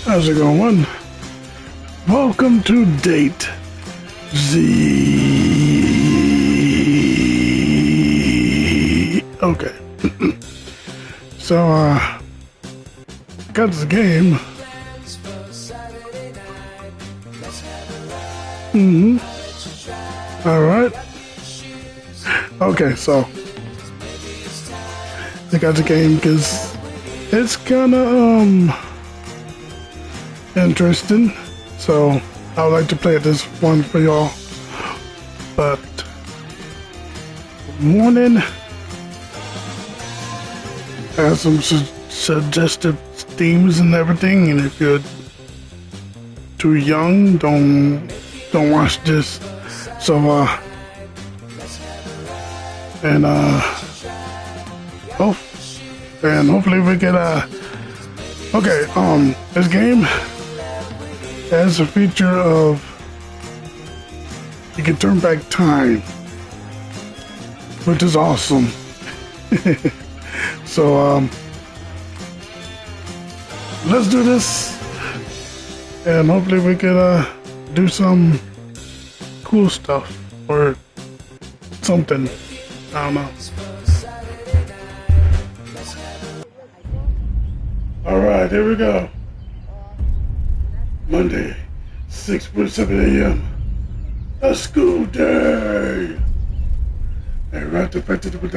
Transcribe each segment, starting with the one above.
How's it going? Welcome to Date Z. Okay. So, got this game. Alright. Okay, so I got the game because it's kinda, interesting. So I would like to play this one for y'all. But morning, I have some suggestive themes and everything. And if you're too young, don't watch this. So and hopefully we get okay. This game has a feature of you can turn back time, which is awesome. So let's do this, and hopefully we can do some cool stuff or something. I don't know. All right, here we go. Monday, 6:47 a.m. A school day. A rat affected with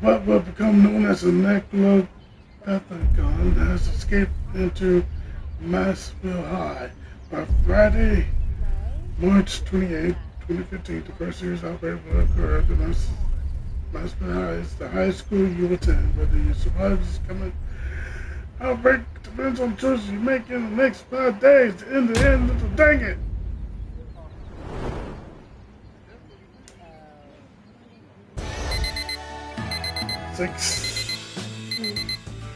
what will become known as a necropathagon has escaped into Massville High. By Friday, March 28, 2015, the first serious outbreak will occur at the Massville High. Is the high school you attend. Whether you survive this coming outbreak depends on choices you make in the next 5 days. The end of the dang it.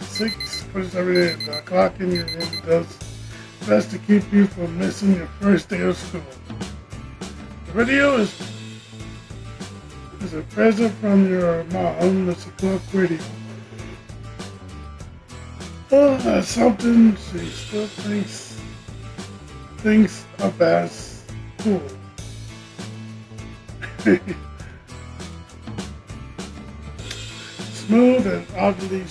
Six every day. The clock in your room does best to keep you from missing your first day of school. The radio is a present from your mom. It's a clock radio. That's something she still thinks of as cool. Smooth and oddly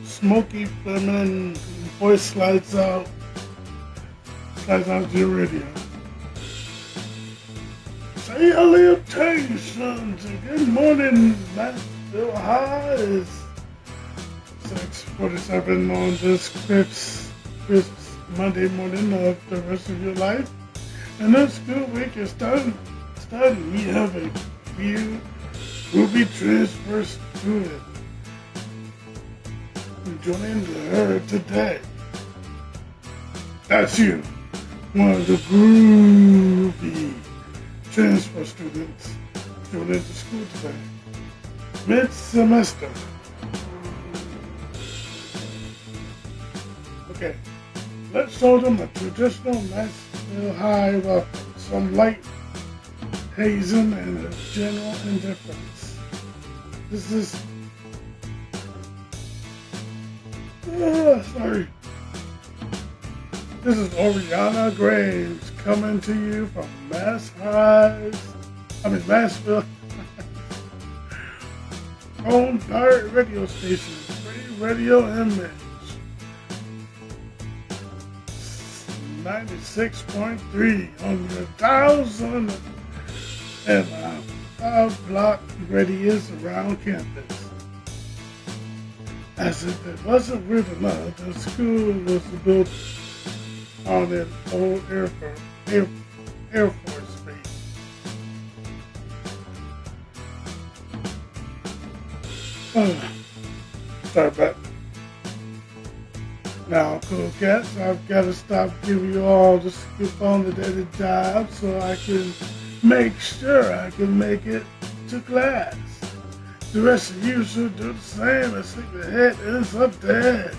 smoky feminine voice slides out your radio. Salutations! Good morning, Massville High. Is 6:47 on this crisp Monday morning of the rest of your life. And this school week is starting. We have a few Ruby transfer students joining the herd today. That's you, one of the groovy transfer students joining the school today. Mid-semester. Okay, let's show them a traditional Massville High welcome. Some light hazing and a general indifference. This is This is Oriana Graves coming to you from Massville own pirate radio station, Free Radio Image 96.3 on your 1,000 and 5-block radius around campus. As if it wasn't weird enough, the school was built on an old Air Force base. Sorry about that. Now, cool cats, I've got to stop giving you all the scoop on the daily job so I can make sure I can make it to class. The rest of you should do the same and stick your head ends up dead.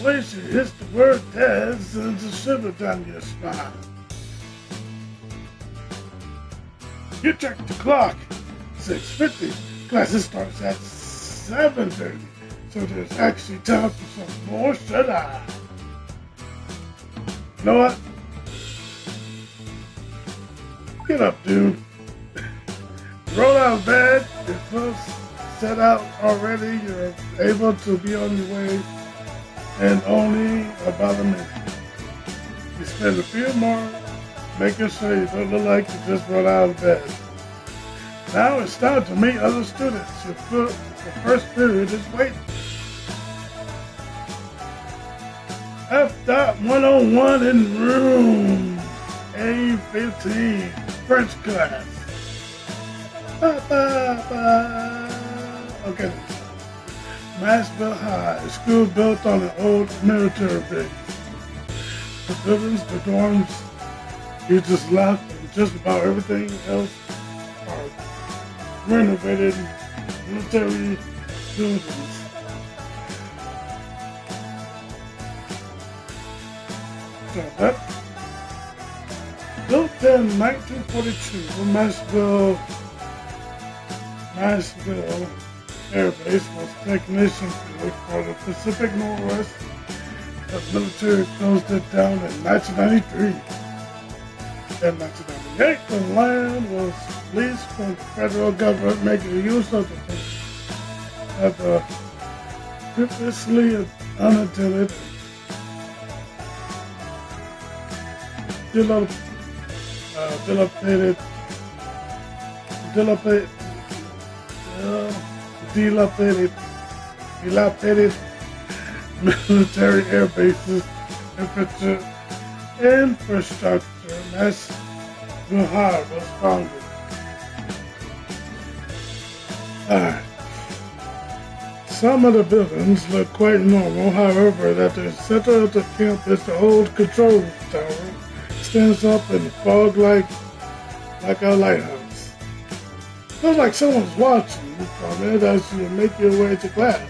When she hits the word dead, sends a shiver down your spine. You check the clock, 6:50. Classes starts at 7:30. So there's actually time for some more shut-eye. You know what? Get up, dude. Roll out of bed. Your clothes set out already. You're able to be on your way in only about a minute. You spend a few more making sure you don't look like you just rolled out of bed. Now it's time to meet other students. Your first period is waiting. F.101 in room A15, French class. Okay. Massville High, a school built on an old military base. The buildings, the dorms, you just left, and just about everything else are renovated military buildings. So that built in 1942, the Massville Air Base was technician field for the Pacific Northwest. The military closed it down in 1993. In 1998, the land was leased from the federal government, making use of the previously unattended dilapidated military air bases infrastructure. Massville High was founded. Alright. Some of the buildings look quite normal, however, at the center of the campus, the old control tower stands up in fog like a lighthouse. Feels like someone's watching you from it as you make your way to class.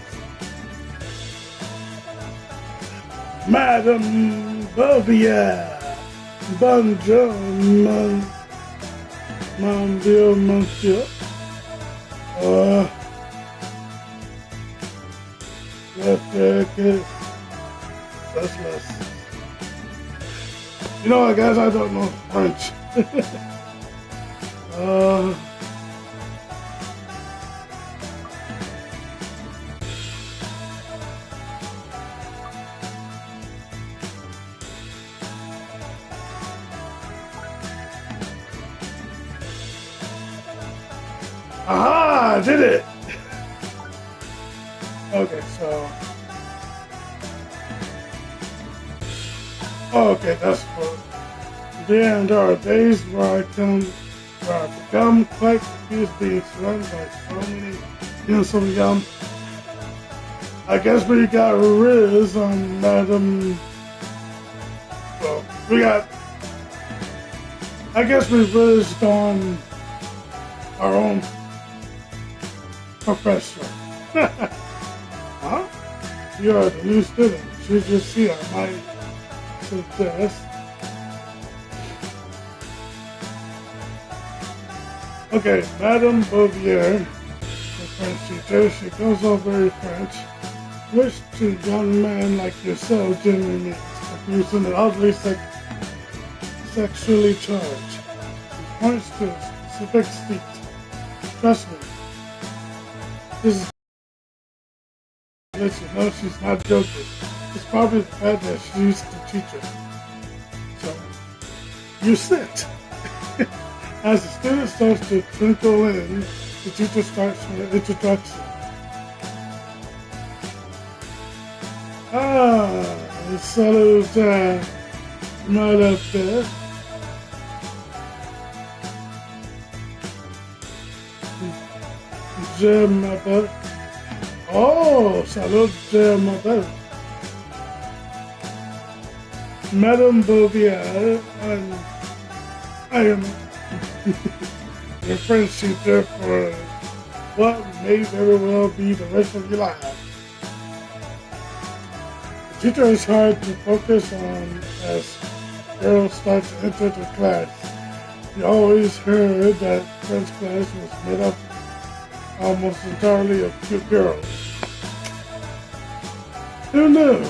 Madame Bouvier, bonjour, mon dear monsieur. That's less. You know what, guys? I don't know French. Aha! I did it! Okay, so... Okay, that's for... Then there are days where I become quite confused being surrounded by so many handsome young... I guess we got Riz on Madam... Well, we got... I guess we rizzed on our own professor. Huh? You are the new student. You just see, I might suggest. Okay, Madame Bouvier, the French teacher, she goes on very French, which to a young man like yourself generally means confusing and oddly sexually charged. She points to a specific seat. Trust me, this is let you know she's not joking. It's probably the fact that she's the teacher. So, you sit. As the student starts to trickle in, the teacher starts her introduction. Salut, Madame Beth. Je m'appelle. Oh, salut, je m'appelle Madame Bouvier, and I am your French teacher for what may very well be the rest of your life. The teacher is hard to focus on as girls start to enter the class. You always heard that French class was made up almost entirely of cute girls. Who knew?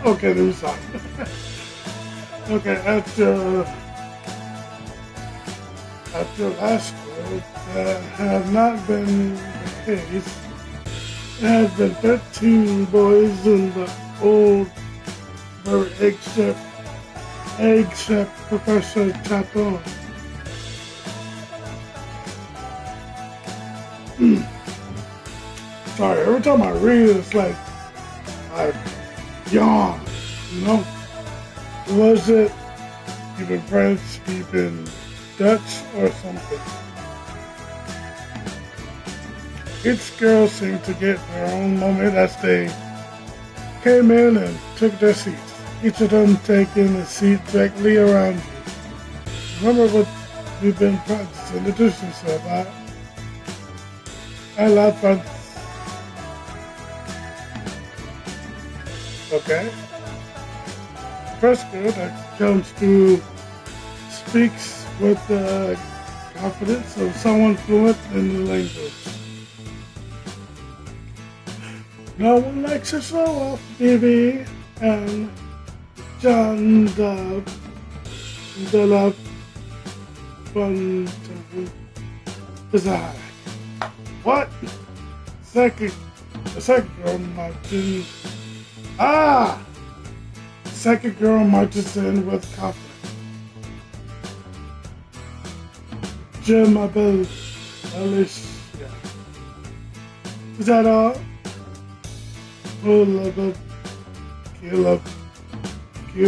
Okay, let me stop. Okay, after last year, that had not been the case. There have been 13 boys in the old, very egg-shaped Professor Chapon. Sorry, every time I read it, it's like I yawn, you know? Was it even French, even Dutch, or something? Each girl seemed to get their own moment as they came in and took their seats, each of them taking a seat directly around you. Remember what we've been practicing? Introduce yourself, I love practice. Okay. The first girl that comes to speaks with the confidence of someone fluent in the language. No one likes to show off, baby, and John the La Fontaine is I. What? The second girl marches. Second girl marches in with confidence. Je m'appelle Alicia. Is that all? Kill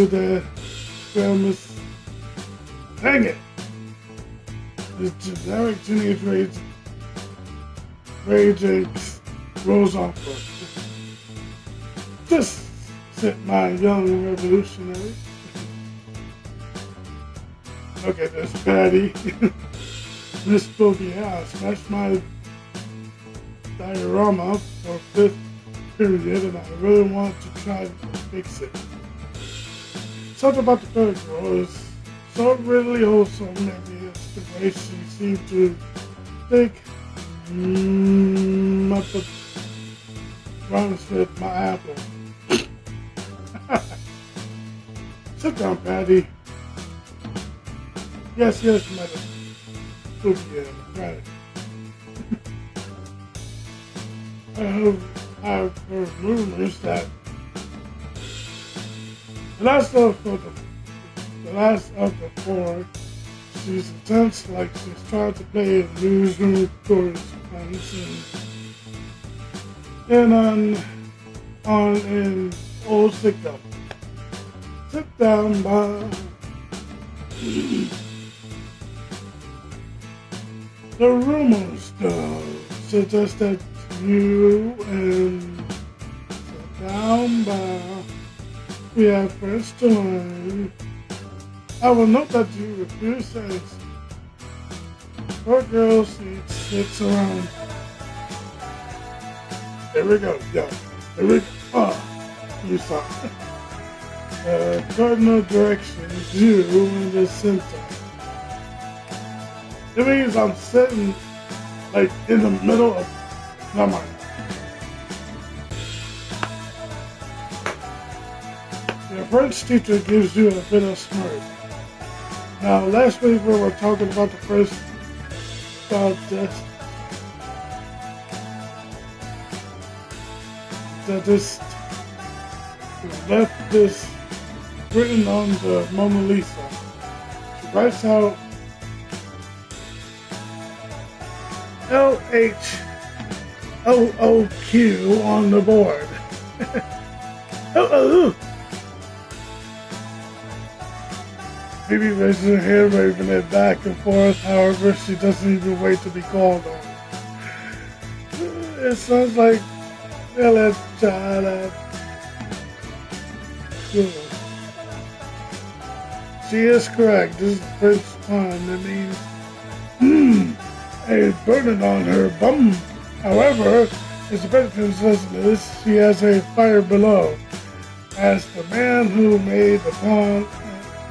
the grandmas. Dang it! The generic teenage rage rolls off her. Just sit my young revolutionary. Okay, there's Patty. Miss Boogie, I smashed my diorama for fifth period, and I really want to try to fix it. Something about the third girl is so really wholesome. Maybe it's the way she seemed to think. I put runs with my apple. Sit down, Patty. Yes, madam. Boogie, right. I've heard rumors that the last of the four, she's intense, like she's trying to play a newsroom correspondent and on an old sitcom. Sit down, Bob. The rumors, though, suggest that you and sit down, Bob. We have friends to learn. I will note that you refuse to answer. Poor girl sits around. There we go, yeah. There we go. You saw it. Cardinal direction, you in the center. It means I'm sitting like in the middle of, never mind. Your French teacher gives you a bit of smirk. Now, last week we were talking about the first test. That this left this written on the Mona Lisa. She writes out LHOOQ on the board. Maybe raising her hair, waving it back and forth. However, she doesn't even wait to be called on. It sounds like She is correct. This is the French pun. That means a burden on her bum. However, as the better translation is, she has a fire below. As the man who made the pun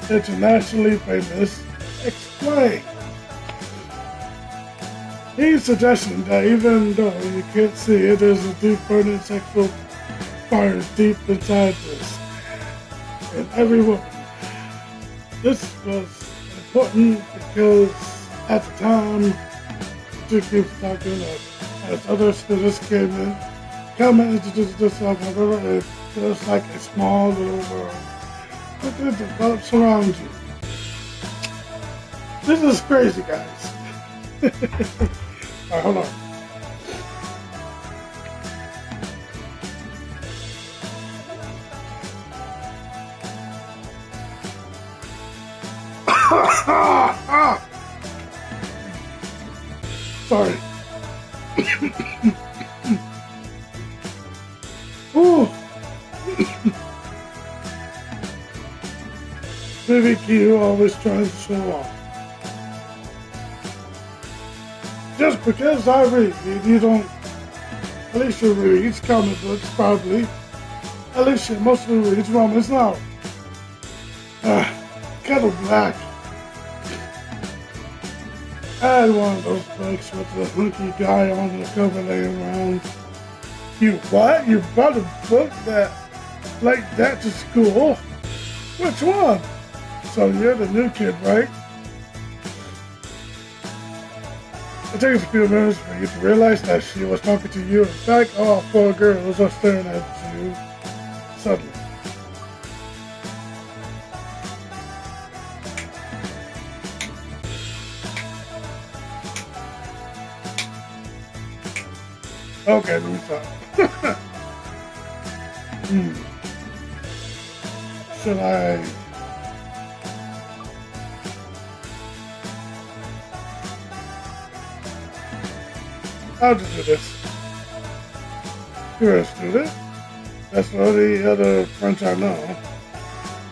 internationally famous explained. He's suggesting that even though you can't see it, there's a deep burning sexual fire deep inside this. And every woman. This was important because at the time, she keeps talking as other students came in, come and introduce themselves, however, it feels like a small little world quickly develops around you. This is crazy, guys. Alright, hold on. Sorry. Ooh. BBQ always tries to show off. Just because I read, you don't. At least you read comic books, probably. At least you mostly read romance novels. Kind of black. I had one of those books with the hunky guy on the cover laying around. You what? You brought a book like that to school? Which one? So you're the new kid, right? It takes a few minutes for you to realize that she was talking to you. In fact, all four girls are staring at you suddenly. Okay, let me stop. Should I? I'll just do this. You're a student. That's all the other French I know.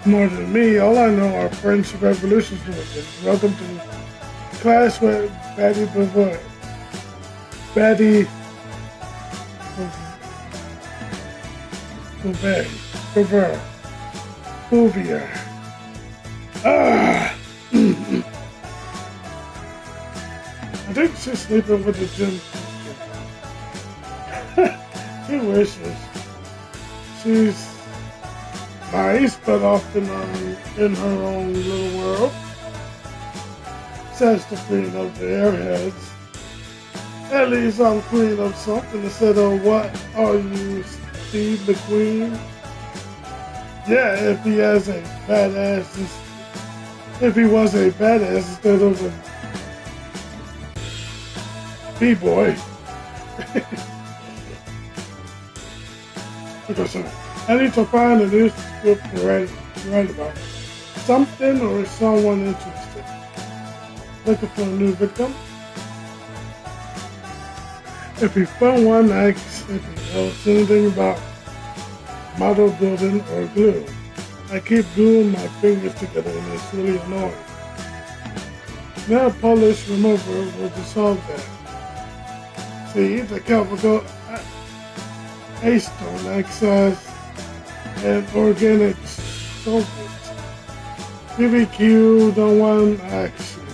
More than me, all I know are French Revolution students. Welcome to class with Betty Beauvoir. Betty Bouvier. I think she's sleeping with the gym teacher. He wishes. She's nice, but often in her own little world. Says the queen of the airheads. At least I'm queen of something instead of what are you, Steve McQueen? Yeah, if he was a badass instead of a B-boy. Because I need to find a new script to write about. Something or someone interested. Looking for a new victim. If you find one, ask if he knows anything about model building or glue. I keep gluing my fingers together and it's really annoying. Nail polish remover will dissolve that. See, the chemical acetone acts as an organic solvent. BBQ don't want action.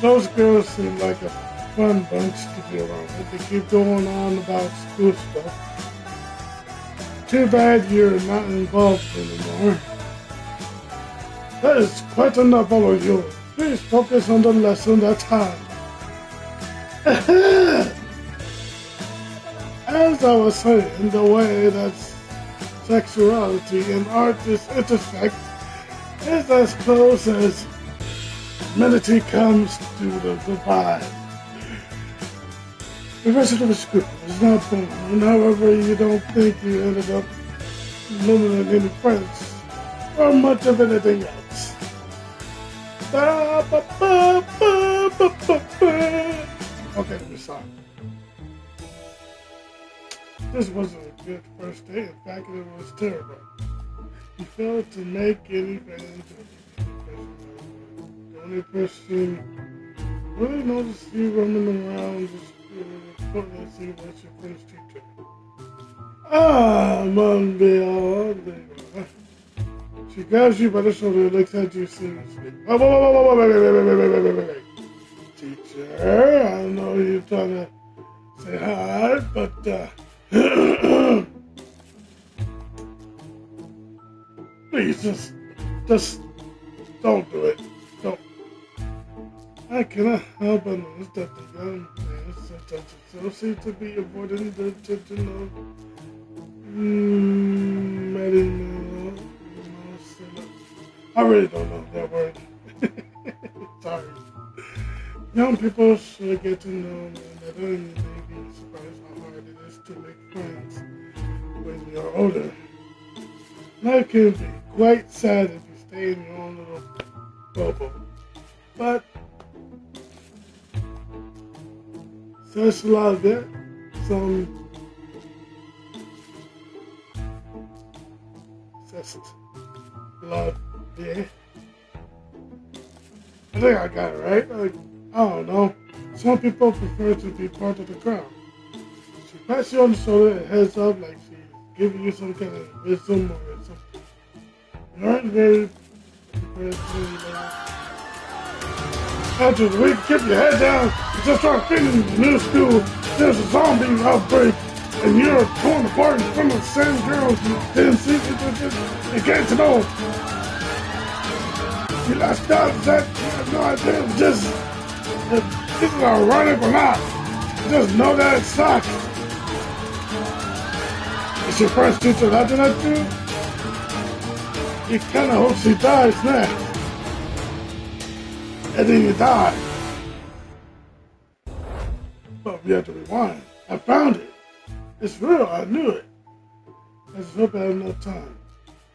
Those girls seem like a fun bunch to be around, but they keep going on about school stuff. Too bad you're not involved anymore. That is quite enough, all of you. Please focus on the lesson at hand. As I was saying, the way that sexuality and art intersect is as close as humanity comes to the divide. The rest of the school is not born, and however you don't think you ended up limiting any friends or much of anything else. Okay, let me stop. This wasn't a good first day. In fact, it was terrible. He failed to make any friends. The only person really noticed you running around the school was your French teacher. Ah, mon bien, She grabs you by the shoulder and looks at you seriously. Whoa, whoa, whoa, whoa, whoa, wait. Teacher, I know you're trying to say hi, but please just don't do it. Don't. I cannot help but notice that the young man's attention still seems to be avoiding the attention of I really don't know that word. Sorry. Young people should get to know that they may be surprised how hard it is to make friends when you're older. Life can be quite sad if you stay in your own little bubble. But such love that some such love yeah. I think I got it right. Like, I don't know. Some people prefer to be part of the crowd. She pats you on the shoulder and heads up like she's giving you some kind of wisdom or something. You aren't very prepared to after the week, keep your head down. You just start fitting in the new school. There's a zombie outbreak, and you're torn apart in front of the same girls you didn't see. You get to know. You lost out that you have no idea. Just if this is ironic or not. Just know that it sucks. Is your first teacher laughing at you? You kind of hope she dies next. And then you die. But we have to rewind. I found it. It's real. I knew it. I just hope I have enough time.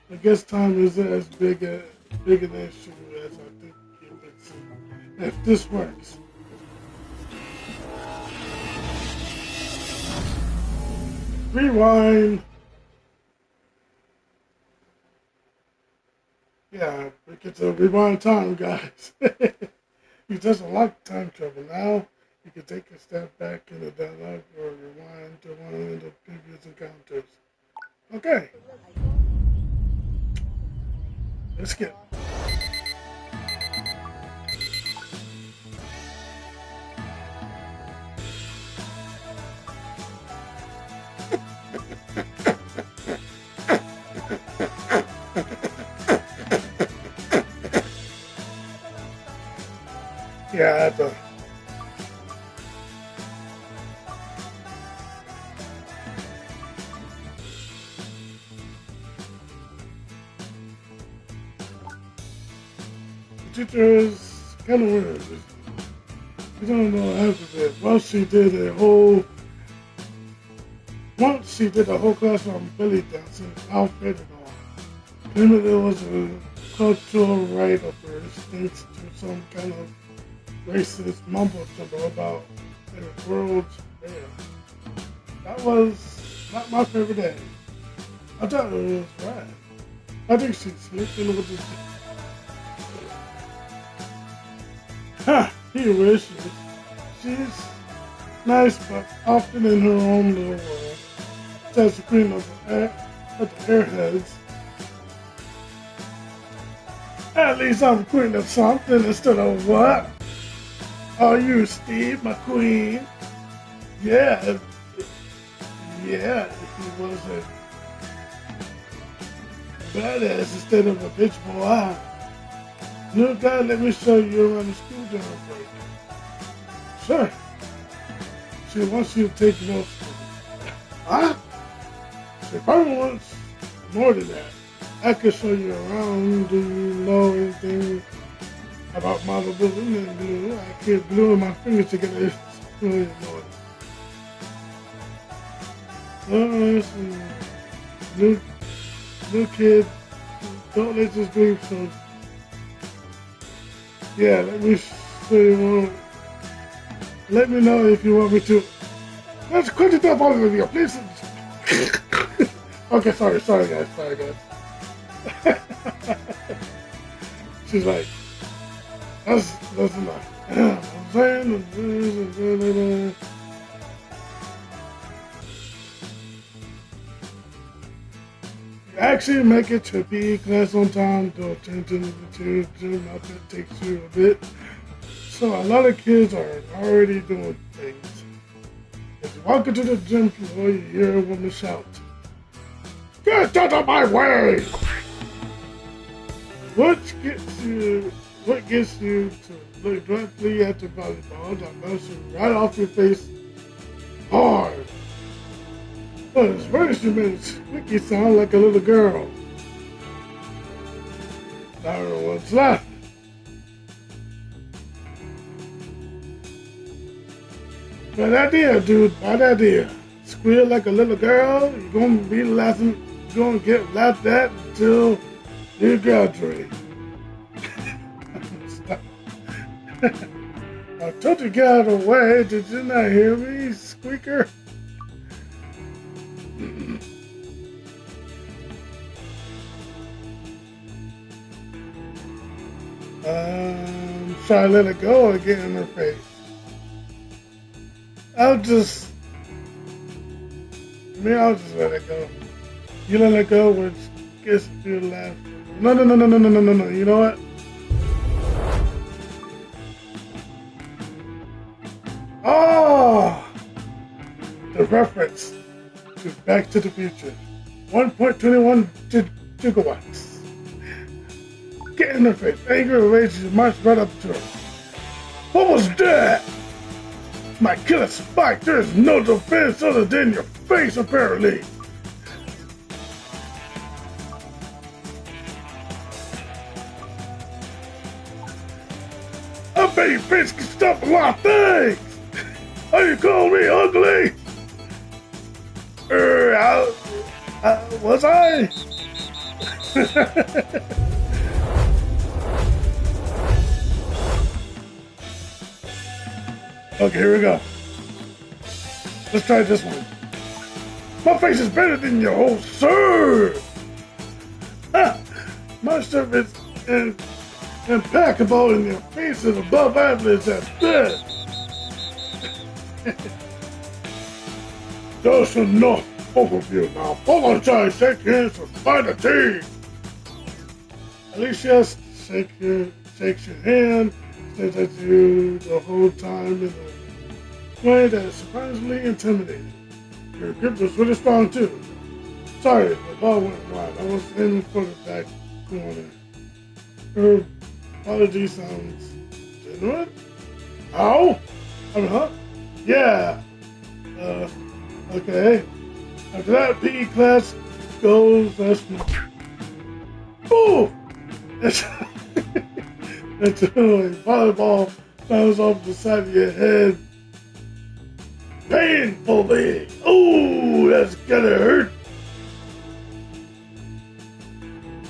I guess time isn't as big an issue as I think it would seem. If this works. Rewind. Yeah, we get to rewind time, guys. You just unlock time travel. Now you can take a step back in the dialogue or rewind to one of the previous encounters. Okay. Let's get it. Yeah, that's a... The teacher is kind of weird. We don't know half of it. Once she did a whole class on belly dancing, outfit and all. Claiming it was a cultural rite of hers thanks to some kind of racist mumbo jumbo about a world's fair. That was not my favorite day. I thought it was right. I think she's sleeping with this. Ha! He wishes. She's nice, but often in her own little world. Says the queen of the airheads. At least I'm queen of something instead of what? Are you Steve, my queen? Yeah, if he was a badass instead of a bitch boy. New guy, let me show you around the school dinner break. Sure. She wants you to take notes. Huh? She probably wants more than that. I could show you around. Do you know anything about model building and glue? I keep gluing my fingers together. It's really annoying. New kid, don't let this dream so. Yeah, let me show you. Let me know if you want me to. Let's quit it up, all of you, please. Okay, sorry guys. She's like, that's enough. I'm saying, actually make it to PE class on time, though changing the gym outfit takes you a bit. So a lot of kids are already doing things. As you walk into the gym floor, you hear a woman shout, "Get out of my way!" What gets you to look directly at the volleyball that bounces right off your face hard? But at first you made Squeaky sound like a little girl. Now everyone's laughing. Bad idea, dude. Bad idea. Squeal like a little girl, you're gonna be laughing. You're gonna get laughed at until you graduate. Stop. I told you to get out of the way. Did you not hear me, Squeaker? Try to let it go or get in her face. I'll just let it go. You let it go, which gets you to laugh. No. You know what? Oh! The reference to Back to the Future. 1.21 gigawatts. Get in her face. Anger and rage marched right up to her. What was that? My killer Spike, there's no defense other than your face, apparently. I bet your face can stop a lot of things. Are you calling me ugly? Was I? Okay, here we go. Let's try this one. My face is better than your whole serve. My serve is impeccable and your face is above average at best. That's enough, both of you. Now apologize, shake hands, and find a team. Alicia shakes your hand, stares at you the whole time in a way that is surprisingly intimidating. Your grip was really strong too. Sorry, the ball went wide. I was aiming for the back corner. Her apology sounds genuine. Ow? Huh? Yeah. Okay. After that, PE class goes, that's my... Ooh! That's a volleyball bounces off the side of your head. Painfully. Ooh, that's gonna hurt.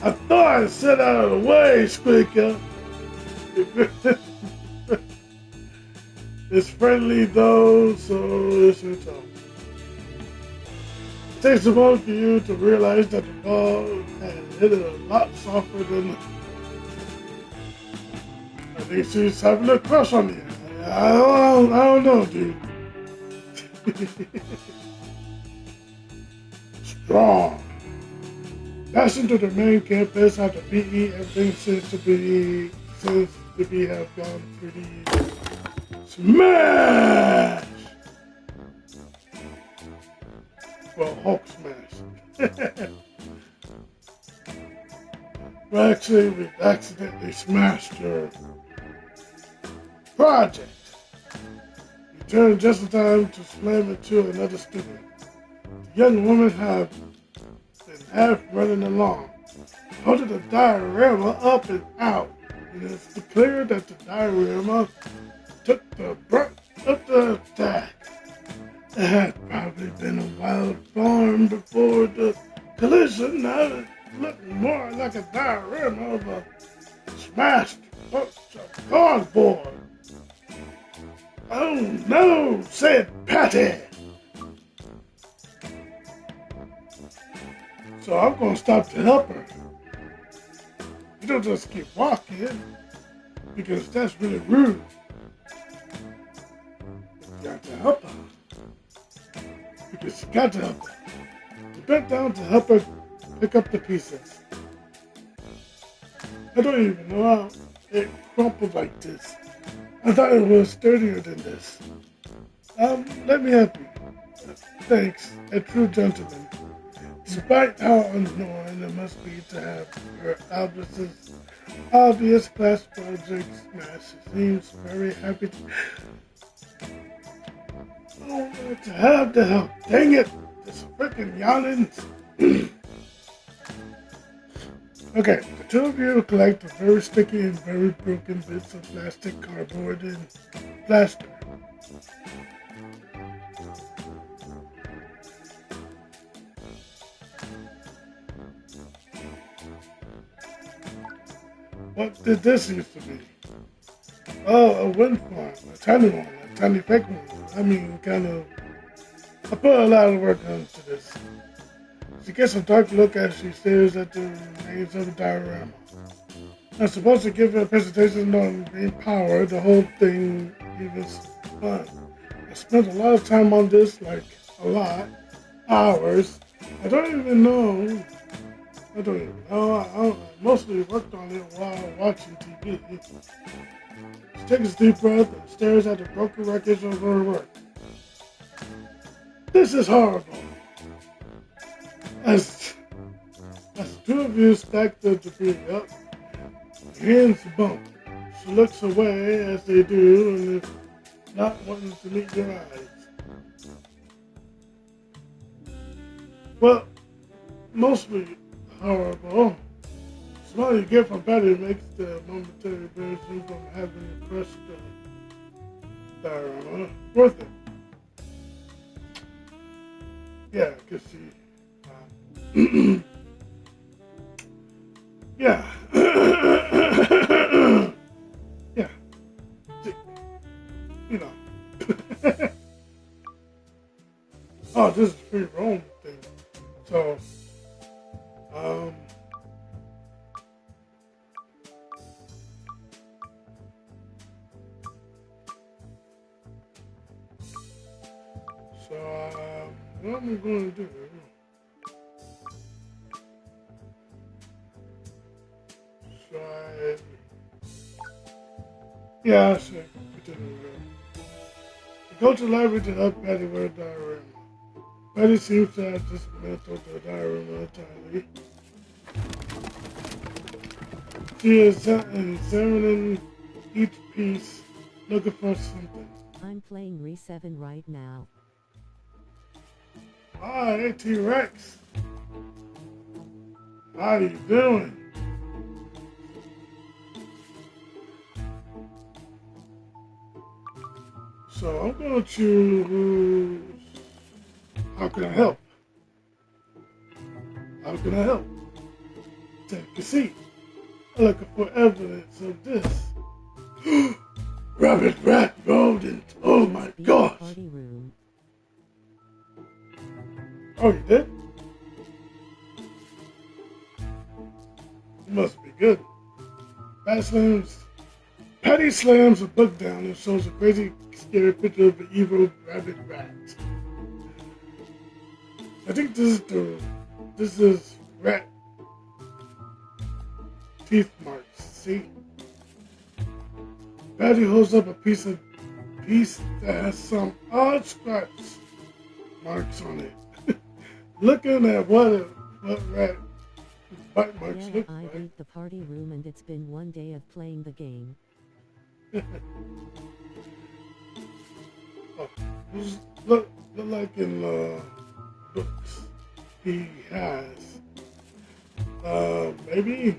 I thought I said out of the way, Squeaker. It's friendly though, so it's your turn. It takes a moment for you to realize that the ball had hit it a lot softer than. I think she's having a crush on you. I don't know, dude. Strong. Passing to the main campus after PE, everything seems to be have gone pretty easy. Smash! Well, Hulk smash. Well, actually, we accidentally smashed your project. You turned just in time to slam into another student. The young woman had been half running along, holding the diorama up and out, and it's clear that the diorama took the brunt of the attack. It had probably been a wild farm before the collision. Now it looked more like a diorama of a smashed bunch of cardboard. Oh no, said Patty. So I'm gonna stop to help her. You don't just keep walking, because that's really rude. You got to help her. Because you got to help her. You bent down to help her Pick up the pieces. I don't even know how it crumpled like this. I thought it was sturdier than this. Let me help you. Thanks, a true gentleman. Despite how annoying it must be to have her obvious class project smash, she seems very happy to have the help. Dang it! This freaking yawning. Okay, the two of you collect the very sticky and very broken bits of plastic, cardboard, and plaster. What did this used to be? Oh, a wind farm, a tiny fake one. I mean, I put a lot of work into this. She gets a dark look as she stares at the remains of the diorama. I'm supposed to give her a presentation on green power, the whole thing even fun. I spent a lot of time on this, like a lot, hours. I don't even know. I mostly worked on it while watching TV. She takes a deep breath and stares at the broken wreckage of her work. This is horrible. As the two of you stack the debris up, hands bump. She looks away as they do, and is not wanting to meet your eyes. Well, mostly horrible. The smell you get from Betty makes the momentary embarrassment from having to crush the diorama worth it. Yeah, because she... yeah. Yeah. You know. Oh, this is a free roam thing. So, what am I going to do? Yeah, I should continue. Go to the library to help Patty with her diorama. Patty seems to have dismantled the diorama entirely. She is examining each piece, looking for something. I'm playing Re7 right now. Hi, T-Rex. How you doing? So I'm going to choose, how can I help? How can I help? Take a seat. I'm looking for evidence of this. Rabbit, rat, rodent. Oh my gosh. Party room. Oh, you did? It must be good. Patty slams a book down and shows a crazy, scary picture of an evil rabbit rat. I think this is rat teeth marks. See? Patty holds up a piece that has some odd scratch marks on it. Looking at what rat bite marks look I like. hate the party room and it's been one day of playing the game. Oh, this look like in books he has. Maybe.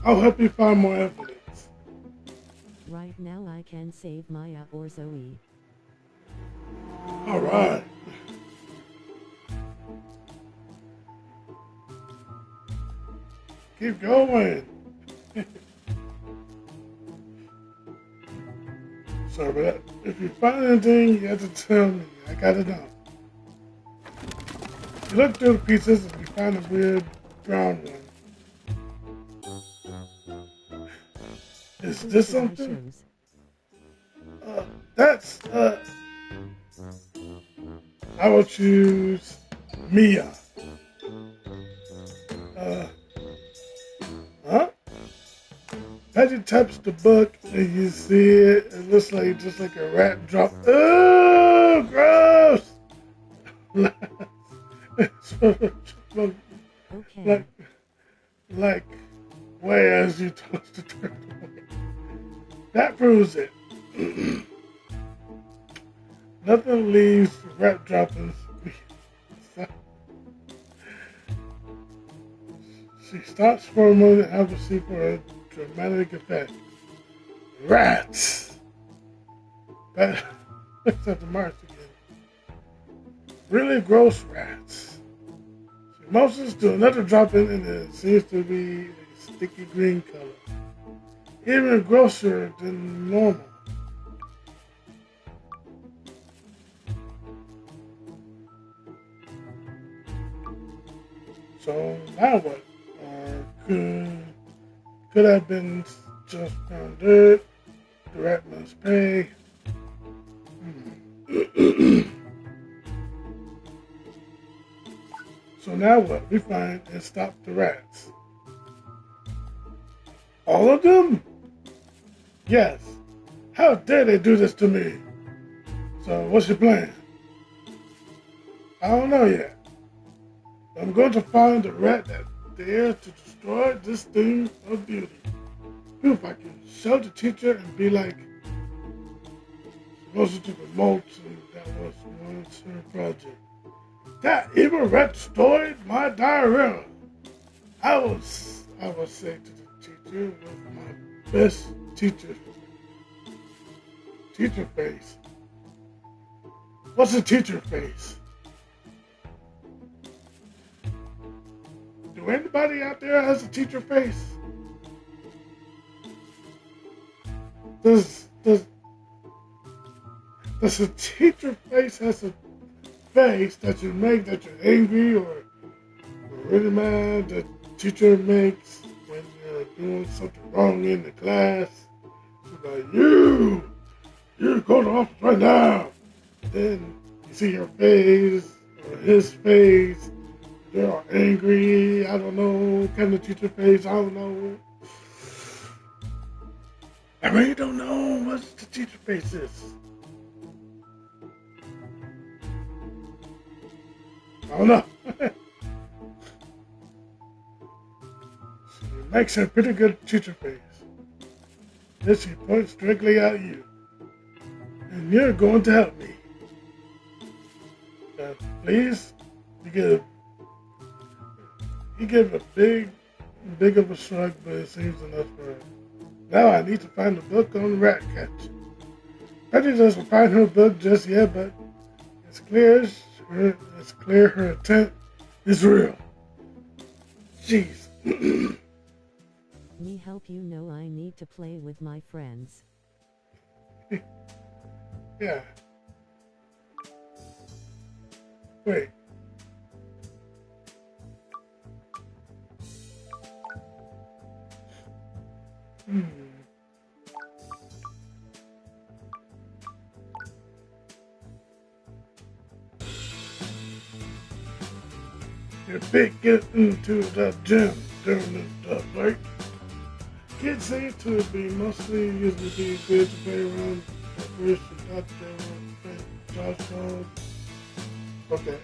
I'll help you find more evidence. Right now I can save Maya or Zoe. Alright. Keep going. Sorry about that. If you find anything, you have to tell me. I gotta know. You look through the pieces and you find a weird brown one. Is this something? Pets, I will choose Mia. Uh, huh? Patty taps the book and you see it. It looks like just like a rat drop. Oh, gross! like, Okay. like, way as you toss the turtle away. That proves it. Nothing leaves rat droppings. She stops for a moment, have a seat for a dramatic effect. Rats! That looks at the marks again. Really gross rats. She motions to another dropping and it seems to be a sticky green color. Even grosser than normal. So now what? Or could have been just found dirt. The rat must pay. So now what? We find and stop the rats. All of them? Yes. How dare they do this to me? So what's your plan? I don't know yet. I'm going to find the rat that dared to destroy this thing of beauty. If I can show the teacher and be like, she to the mulch and that was once her project. That evil rat destroyed my diarrhea. I will say to the teacher with my best teacher face. What's a teacher face? Do anybody out there has a teacher face? Does a teacher face has a face that you make that you're angry or really mad that teacher makes when you're doing something wrong in the class? She's like, you go to office right now. Then you see her face or his face. They're angry. I don't know. Kind of teacher face. I don't know. I really don't know what the teacher face is. I don't know. She makes a pretty good teacher face. Then she points directly at you. And you're going to help me. Please, you give a big of a shrug, but it seems enough for her. Now I need to find a book on rat catching. Betty doesn't find her book just yet, but it's clear her intent is real. Jeez. Me help you know I need to play with my friends. Yeah. Wait. You're big getting into the gym during this break. Kids seem to be mostly usually being good to play around at first and thought they were Josh Jones. Okay.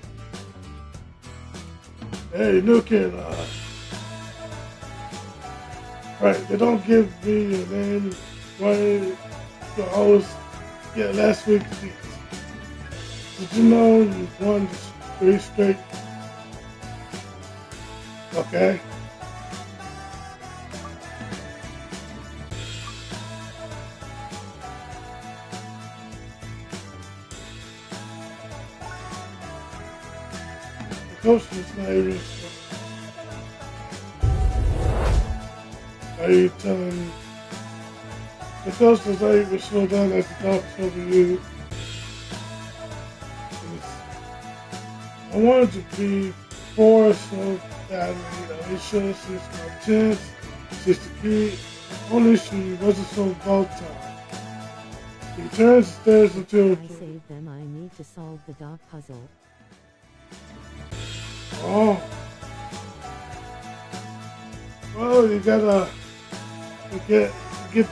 Hey, new kid, right, they don't give me your name. Why you always get last week's seats? Did you know you've won 3 straight? Okay. The coach is not even. Are you telling the coach does not even slow down as the top over you? I wanted to be 4 so badly. Alicia, she's my chance. She's the key. Only she wasn't so volatile. He turns the stairs until... I save them, I need to solve the dog puzzle. Oh. Well, you gotta get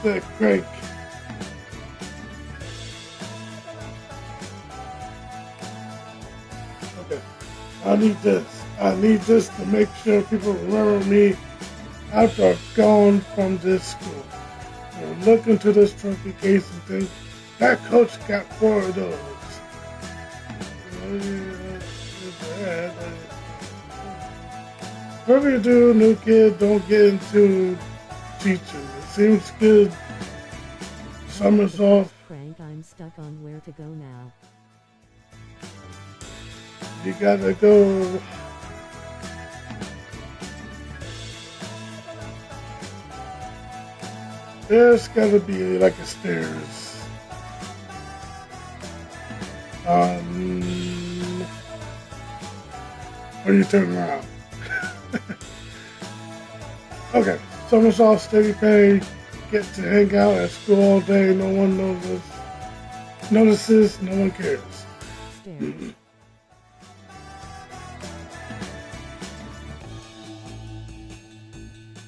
that crank. Okay. I need this to make sure people remember me after I've gone from this school. And look into this trophy case and think, that coach got 4 of those. Whatever you do, new kid, don't get into teaching. It seems good. Summer's off. Frank, I'm stuck on where to go now. You gotta go. There's gotta be like a stairs. Or you turn around. Okay, summer's off, steady pay. Get to hang out at school all day. No one notices. No one cares. Stairs.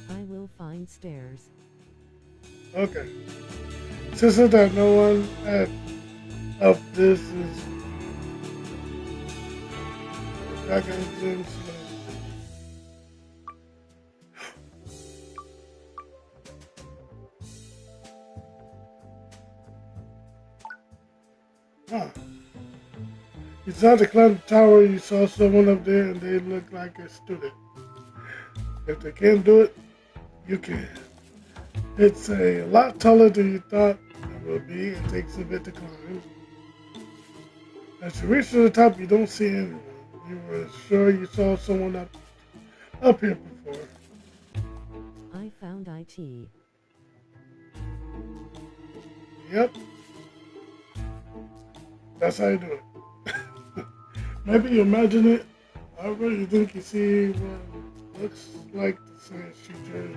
I will find stairs. Okay. Since that no one up this is back in the gym. Huh. You saw to climb the tower, you saw someone up there and they looked like a student. If they can't do it, you can. It's a lot taller than you thought it would be. It takes a bit to climb. As you reach to the top, you don't see anyone. You were sure you saw someone up here before. I found IT. Yep. That's how you do it. Maybe you imagine it. However, you think you see what looks like the science teacher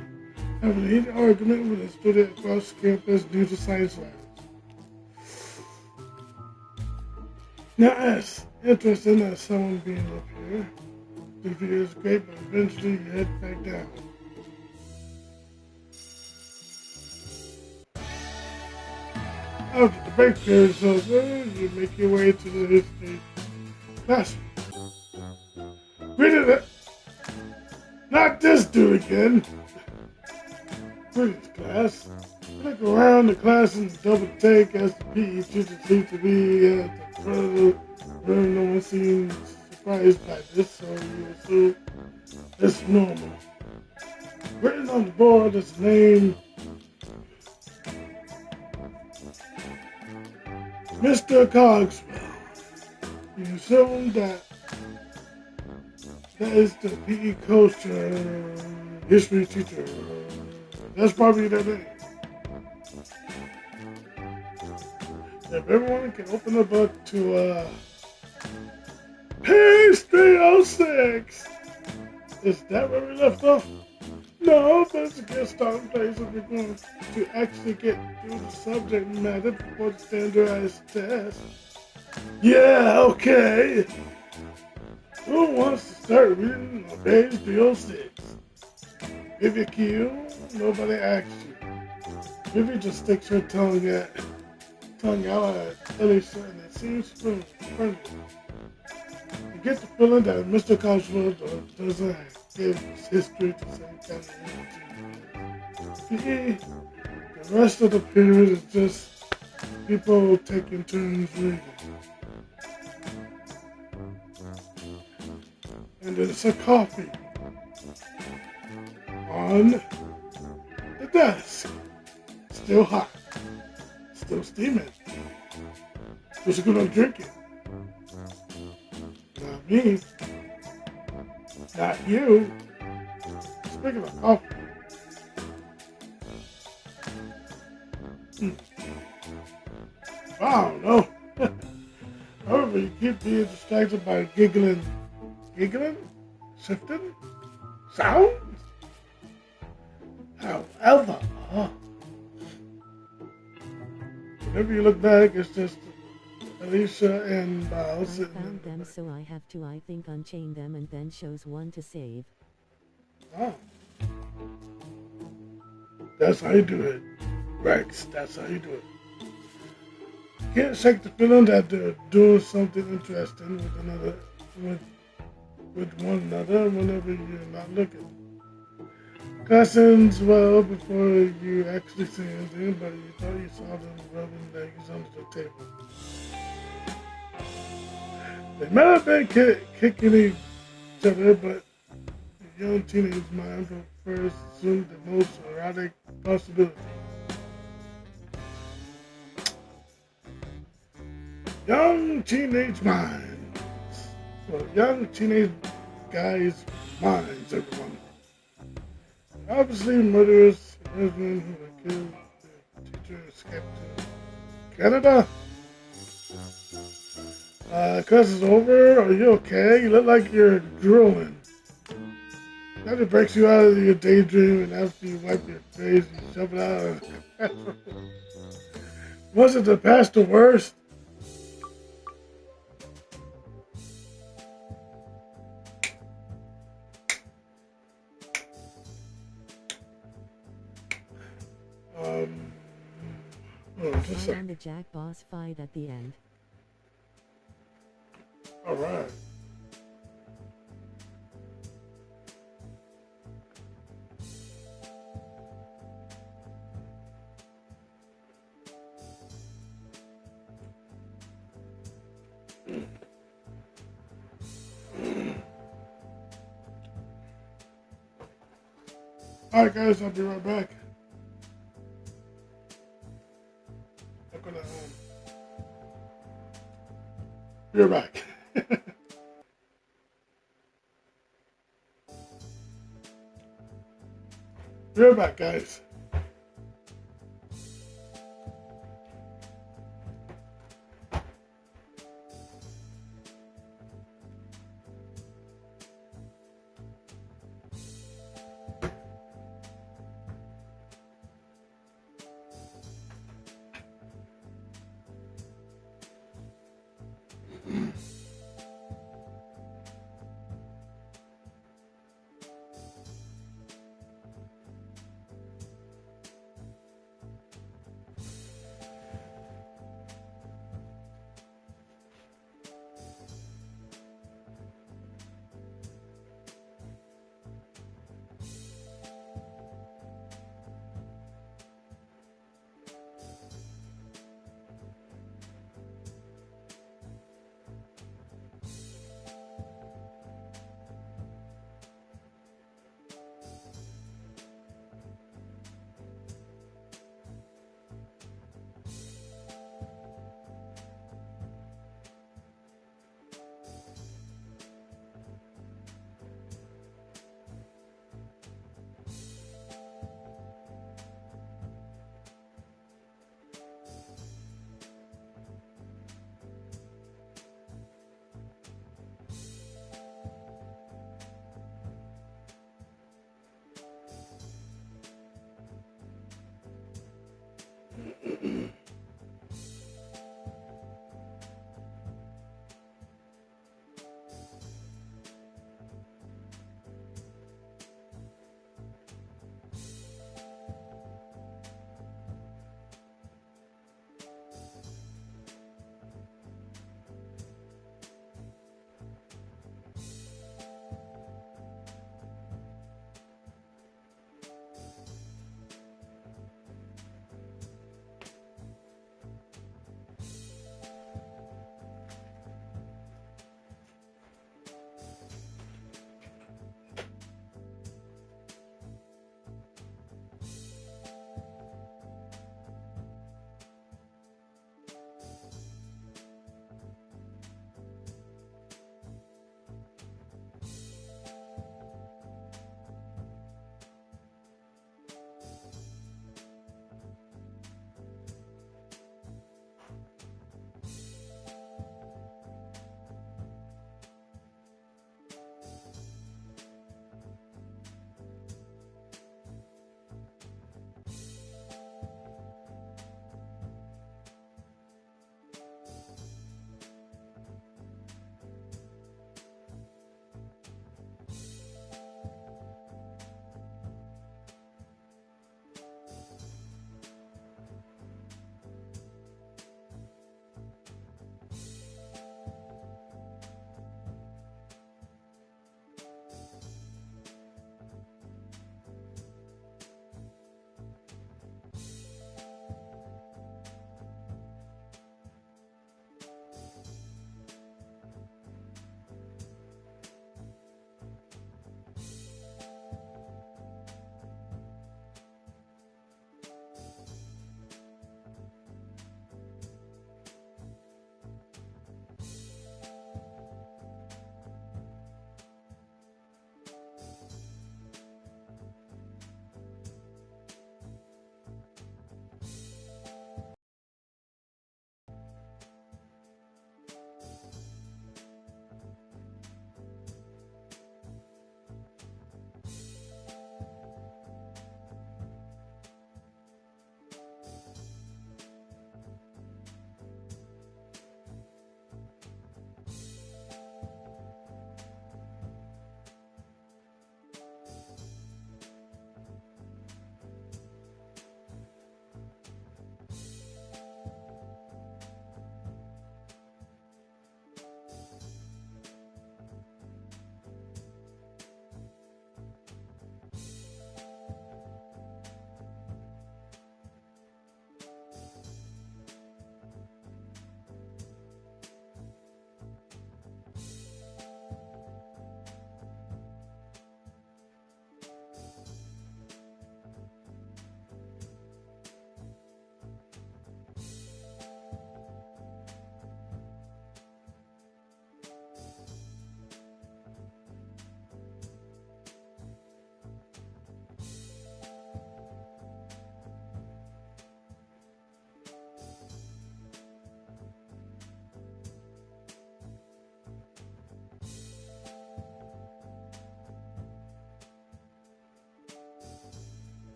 having a heated argument with a student across campus due to science labs. Now, as interesting as someone being up here, the view is great, but eventually you head back down. After the break period is over, you make your way to the history classroom. Read it! Not this dude again! Greetings, class. Look around the class and double take as the PE teacher seems to be at the front of the room. No one seems surprised by this, so you assume it's normal. Written on the board is the name Mr. Cogswell. You assume that is the PE coach, history teacher. That's probably their name. If everyone can open the book to page 306. Is that where we left off? No, but it's a good starting place if we're going to actually get through the subject matter before the standardized test. Yeah, okay. Who wants to start reading on page 306? Vivi Q, nobody asks you. Vivi just sticks her tongue out at Alicia and it seems friendly. You get the feeling that Mr. Coswell doesn't give his history the same kind of energy. The rest of the period is just people taking turns reading. And there's a coffee on the desk. Still hot. Still steaming. Who's gonna drink it? Not me. Not you. Speaking of coffee. I don't know. However, you keep being distracted by giggling, shifting, sounds. However, Whenever you look back, it's just Alicia and Miles I sitting in found the them, back. so I have to, I think, unchain them and then chose one to save. Oh, that's how you do it, Rex. That's how you do it. Can't shake the feeling that they're doing something interesting with with one another whenever you're not looking. Cousins, well, before you actually see anything, but you thought you saw them rubbing legs under the table. They might have been kicking each other, but the young teenage mind prefers assumed the most erotic possibility. Young teenage minds. Well, young teenage guys' minds, everyone. Obviously, murderous husband who had killed the teacher escaped to Canada. Class is over. Are you okay? You look like you're drooling. After it breaks you out of your daydream, and after you wipe your face, you shove it out of the classroom. Wasn't the past the worst? Um, oh, just a Right second. on the Jack boss fight at the end. All right. All right, guys. I'll be right back. I'm gonna be right back. Be right back, guys.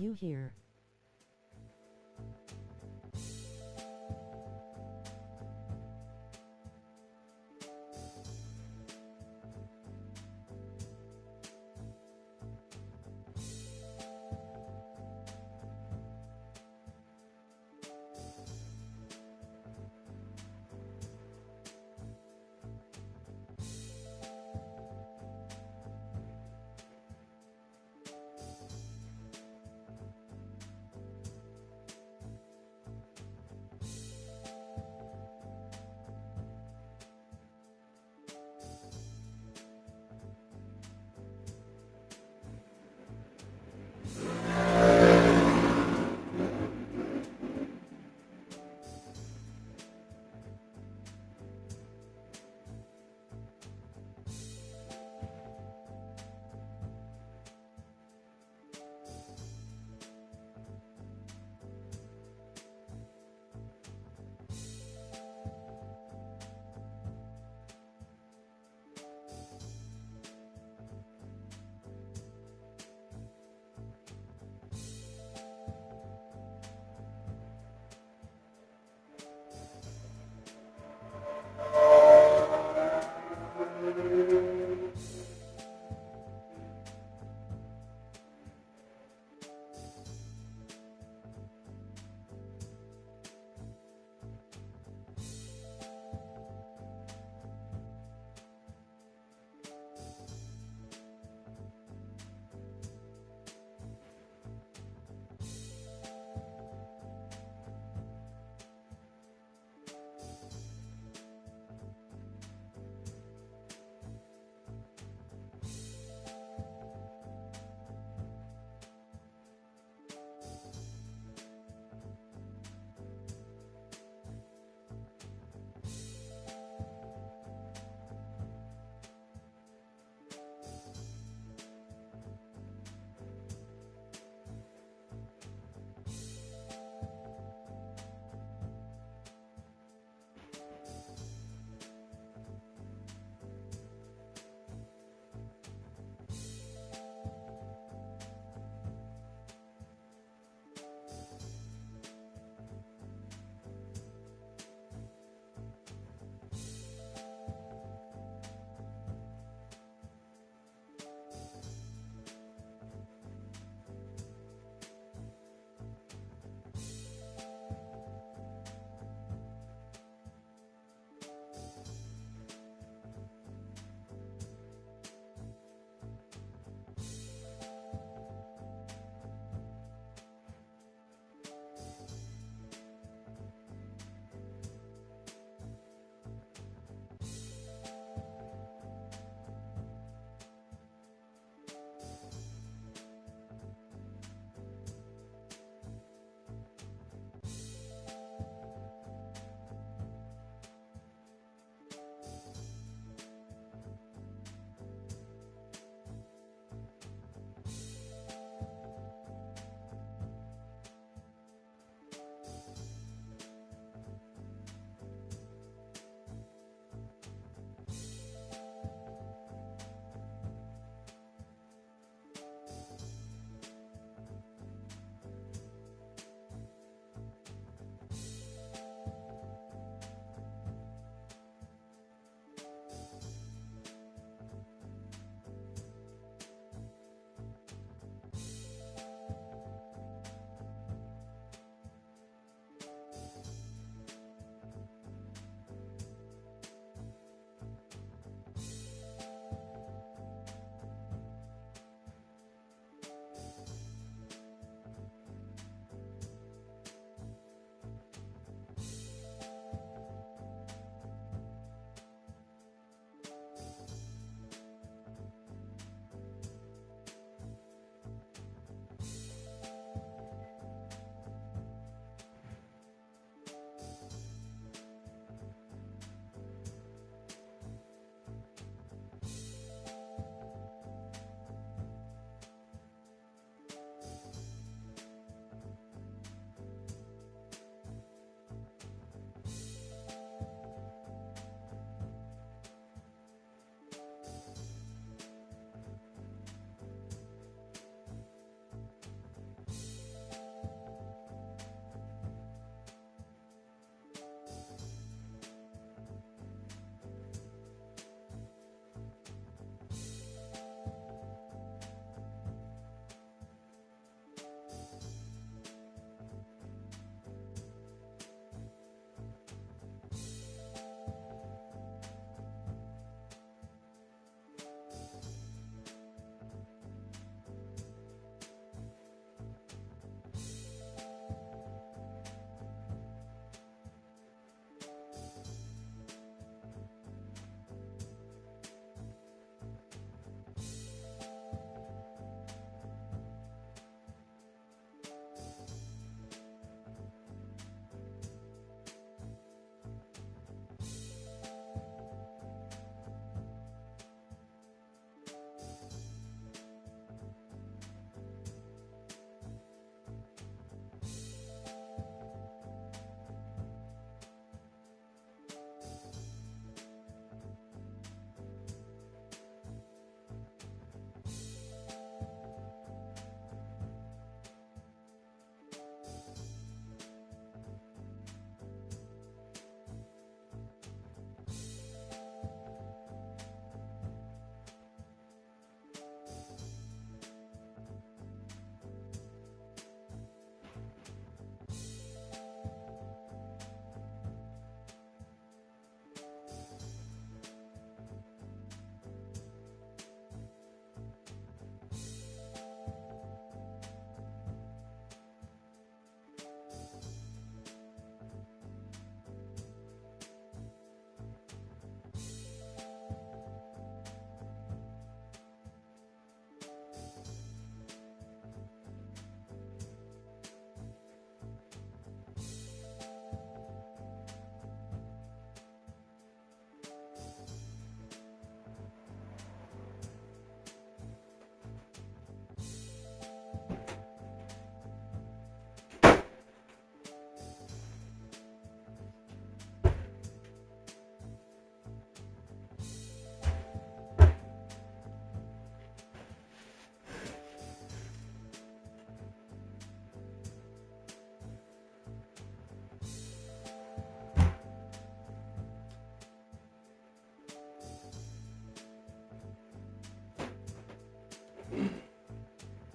you here.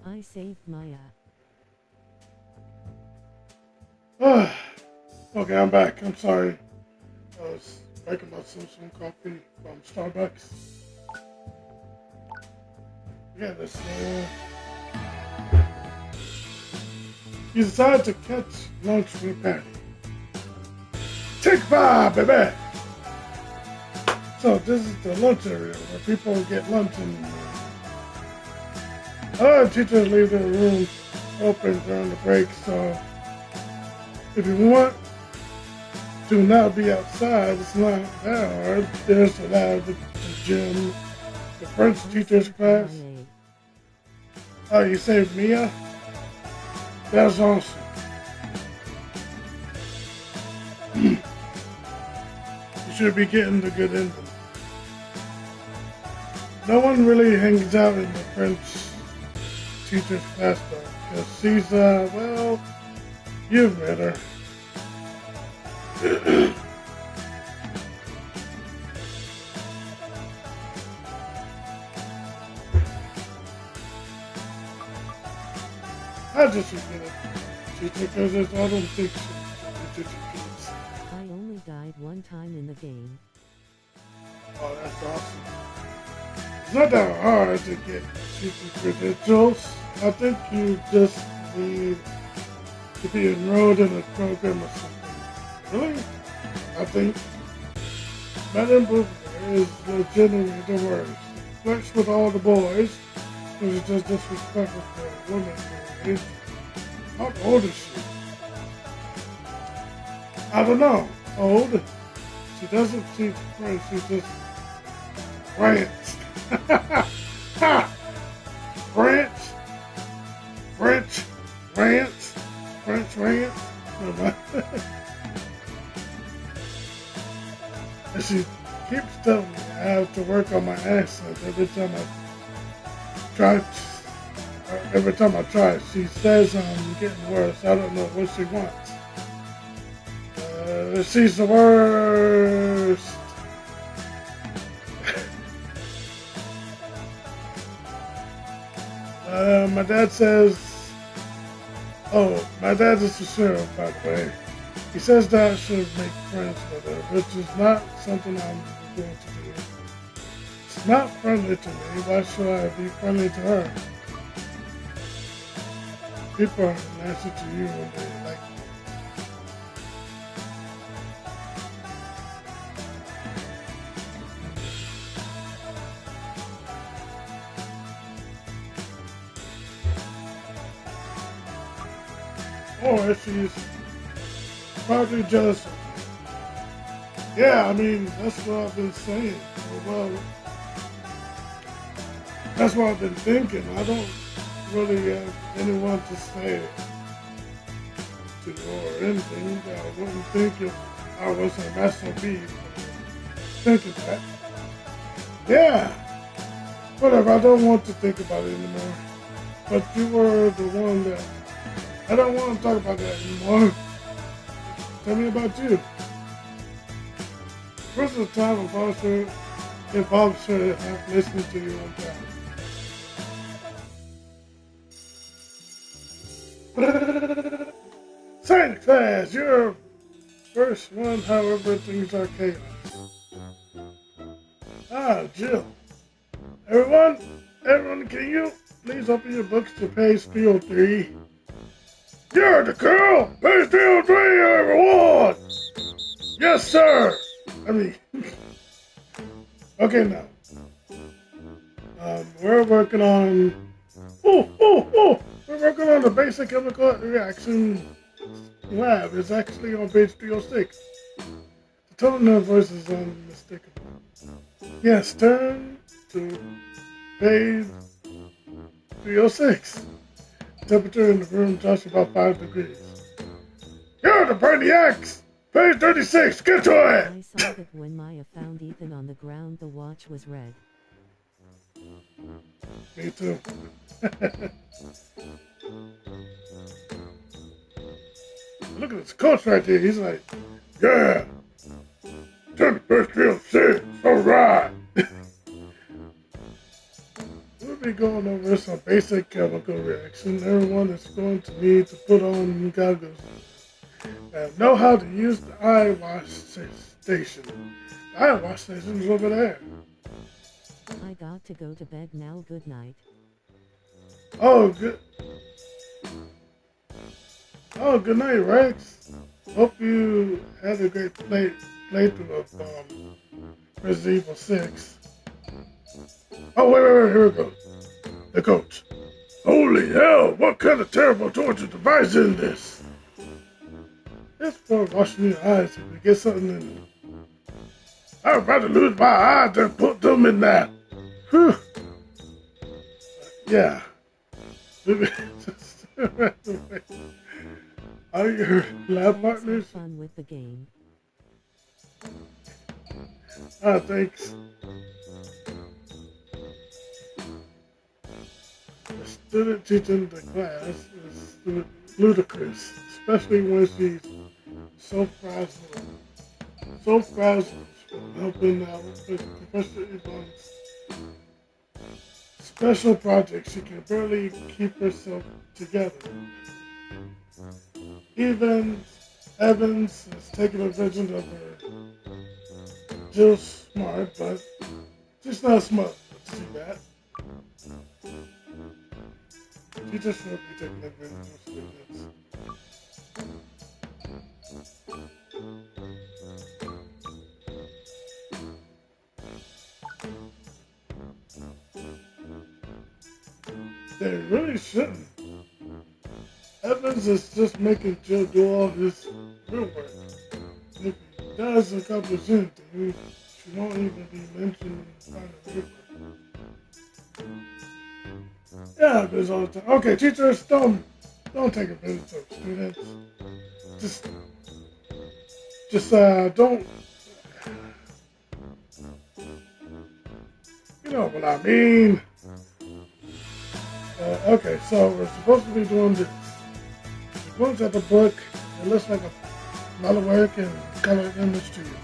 I saved Maya. Okay, I'm back. I'm sorry. I was making myself some coffee from Starbucks. Yeah, this. You decided to catch lunch with Patty. Take 5, baby! So this is the lunch area where people get lunch in. Teachers leave their rooms open during the break, so if you want to not be outside, it's not that hard. There's a lab, the gym, the French teacher's class. Oh, you saved Mia? That's awesome. You should be getting the good ending. No one really hangs out in the French teacher's class though, because she's, well, you've met her. I just forget it. Teacher, because I don't think she's teaching kids. I only died one time in the game. Oh, that's awesome. It's not that hard to get teaching credentials. I think you just need to be enrolled in a program or something. Really? I think Madame Bouvier is legitimately the worst. Flex with all the boys, which is just disrespectful for a woman her age. How old is she? I don't know. Old? She doesn't teach French, she just rants. French? French? Rants? French rants? Never mind. And she keeps telling me I have to work on my accent every time I try. Every time I try, she says I'm getting worse. I don't know what she wants. She's the worst. My dad says, oh, my dad is the sheriff, by the way. He says that I should make friends with her, which is not something I'm going to do. It's not friendly to me. Why should I be friendly to her? People are nasty to you when they like you. Or she's probably jealous of you. Yeah, I mean, that's what I've been saying. Well, that's what I've been thinking. I don't really have anyone to say it to or anything. I wouldn't think if I was an SOB thinking that. Yeah, whatever. I don't want to think about it anymore. But you were the one that I don't want to talk about that anymore. Tell me about you. First of the time, if officer have listened to you one time. Science class, you're first one, however, things are chaos. Ah, Jill. Everyone, can you please open your books to page 303? You're the girl! Page 303, everyone! Yes, sir! I mean, okay now. We're working on, we're working on the basic chemical reaction lab. It's actually on page 306. The tone of voice is unmistakable. Yes, turn to page 306. Temperature in the room drops about 5 degrees. You're the brainiacs! Page 36, get to it! I saw that when Maya found Ethan on the ground, the watch was red. Me too. Look at this coach right there. He's like, yeah! Turn the first 306, alright! we'll be going over some basic chemical reaction. Everyone is going to need to put on goggles and know how to use the eye wash station. The eye wash station is over there. I got to go to bed now. Good night. Oh, good. Oh, good night, Rex. Hope you had a great playthrough of Resident Evil 6. Oh, wait, here we go. The coach. Holy hell, what kind of terrible torture device is this? It's for washing your eyes if you get something in them. I'd rather lose my eyes than put them in that. Whew. Yeah. Are your lab partners? Have fun with the game. Ah, thanks. The student teaching the class is ludicrous, especially when she's so frazzled from helping out with Professor Yvonne's special project. She can barely keep herself together. Even Evans is taking advantage of her. Jill's smart, but she's not smart to see that. She just should be taking advantage of students. They really shouldn't. Evans is just making Jill do all his real work. If he does accomplish anything, she won't even be mentioned in front of paper. Yeah, there's all the time. Okay, teachers, don't take advantage of students. Just don't. You know what I mean. Okay, so we're supposed to be doing this. We're going at the book. It looks like a lot of work and color image to you.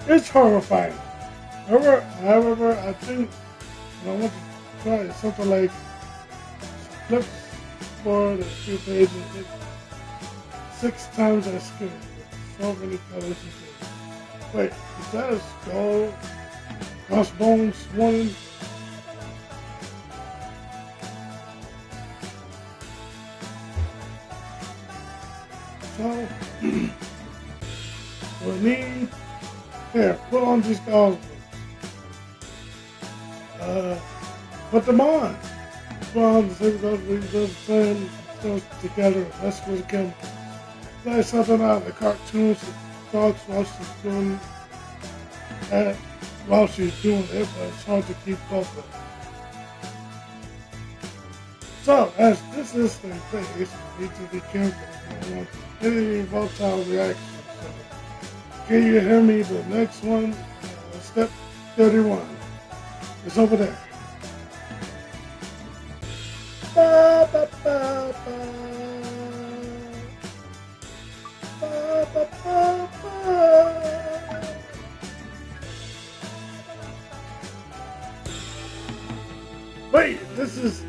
It's horrifying. However, I think what I want to try is something like flip forward a few pages. It's 6 times as good with so many colors and things. Wait, is that a skull? Crossbones one? So, we need, here, put on these goggles. Put them on. Put on the same goggles, we do the same stuff together. Let's go to chemicals. Like something out of the cartoons, the dogs while she's doing it, but it's hard to keep up with. So, as this is the phase, we need to be careful. We don't want any volatile reactions. So, can you hear me? The next one, step 31. It's over there. Ba, ba, ba, ba. Ba, ba, ba, ba. Wait, this is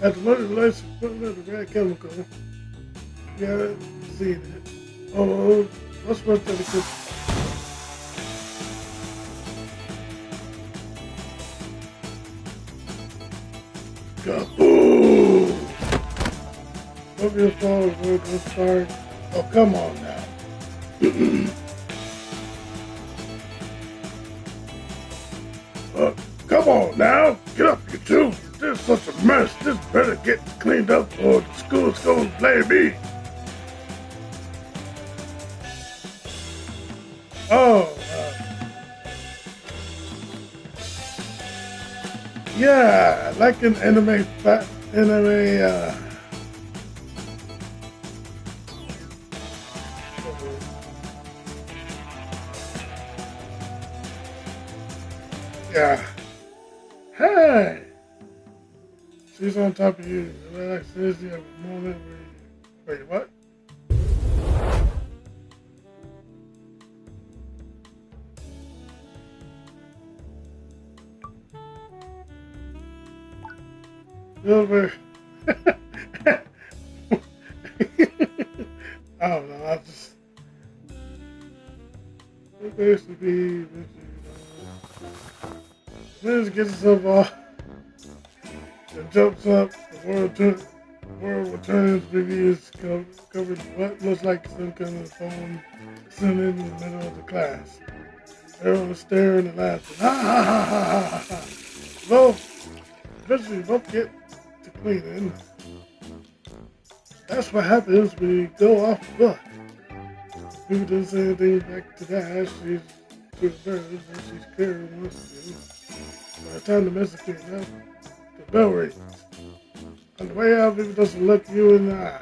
at the mother lights equipment of the red chemical. You haven't seen it. Oh, what's worth that it could. Kaboom! Hope your phone is going to start. Oh, come on now. Come on now. Get up, you two. This is such a mess. This better get cleaned up or the school's going to blame me. Oh, yeah, like an anime, yeah. Hey! She's on top of you. Relax, says you have a moment where you... Wait, what? Silver. I don't know. I just it basically Liz gets himself off and jumps up. The world returns. Vivi is covered in what looks like some kind of foam sitting in the middle of the class. Everyone is staring and laughing. Ha ha ha ha ha ha. Eventually both get to cleaning. That's what happens when you go off the book. Vivi doesn't say anything back to that. She's too embarrassed and she's clearing wants to. By the time the message gets out, the bell rings. On the way out, Vivi doesn't look you in the eye.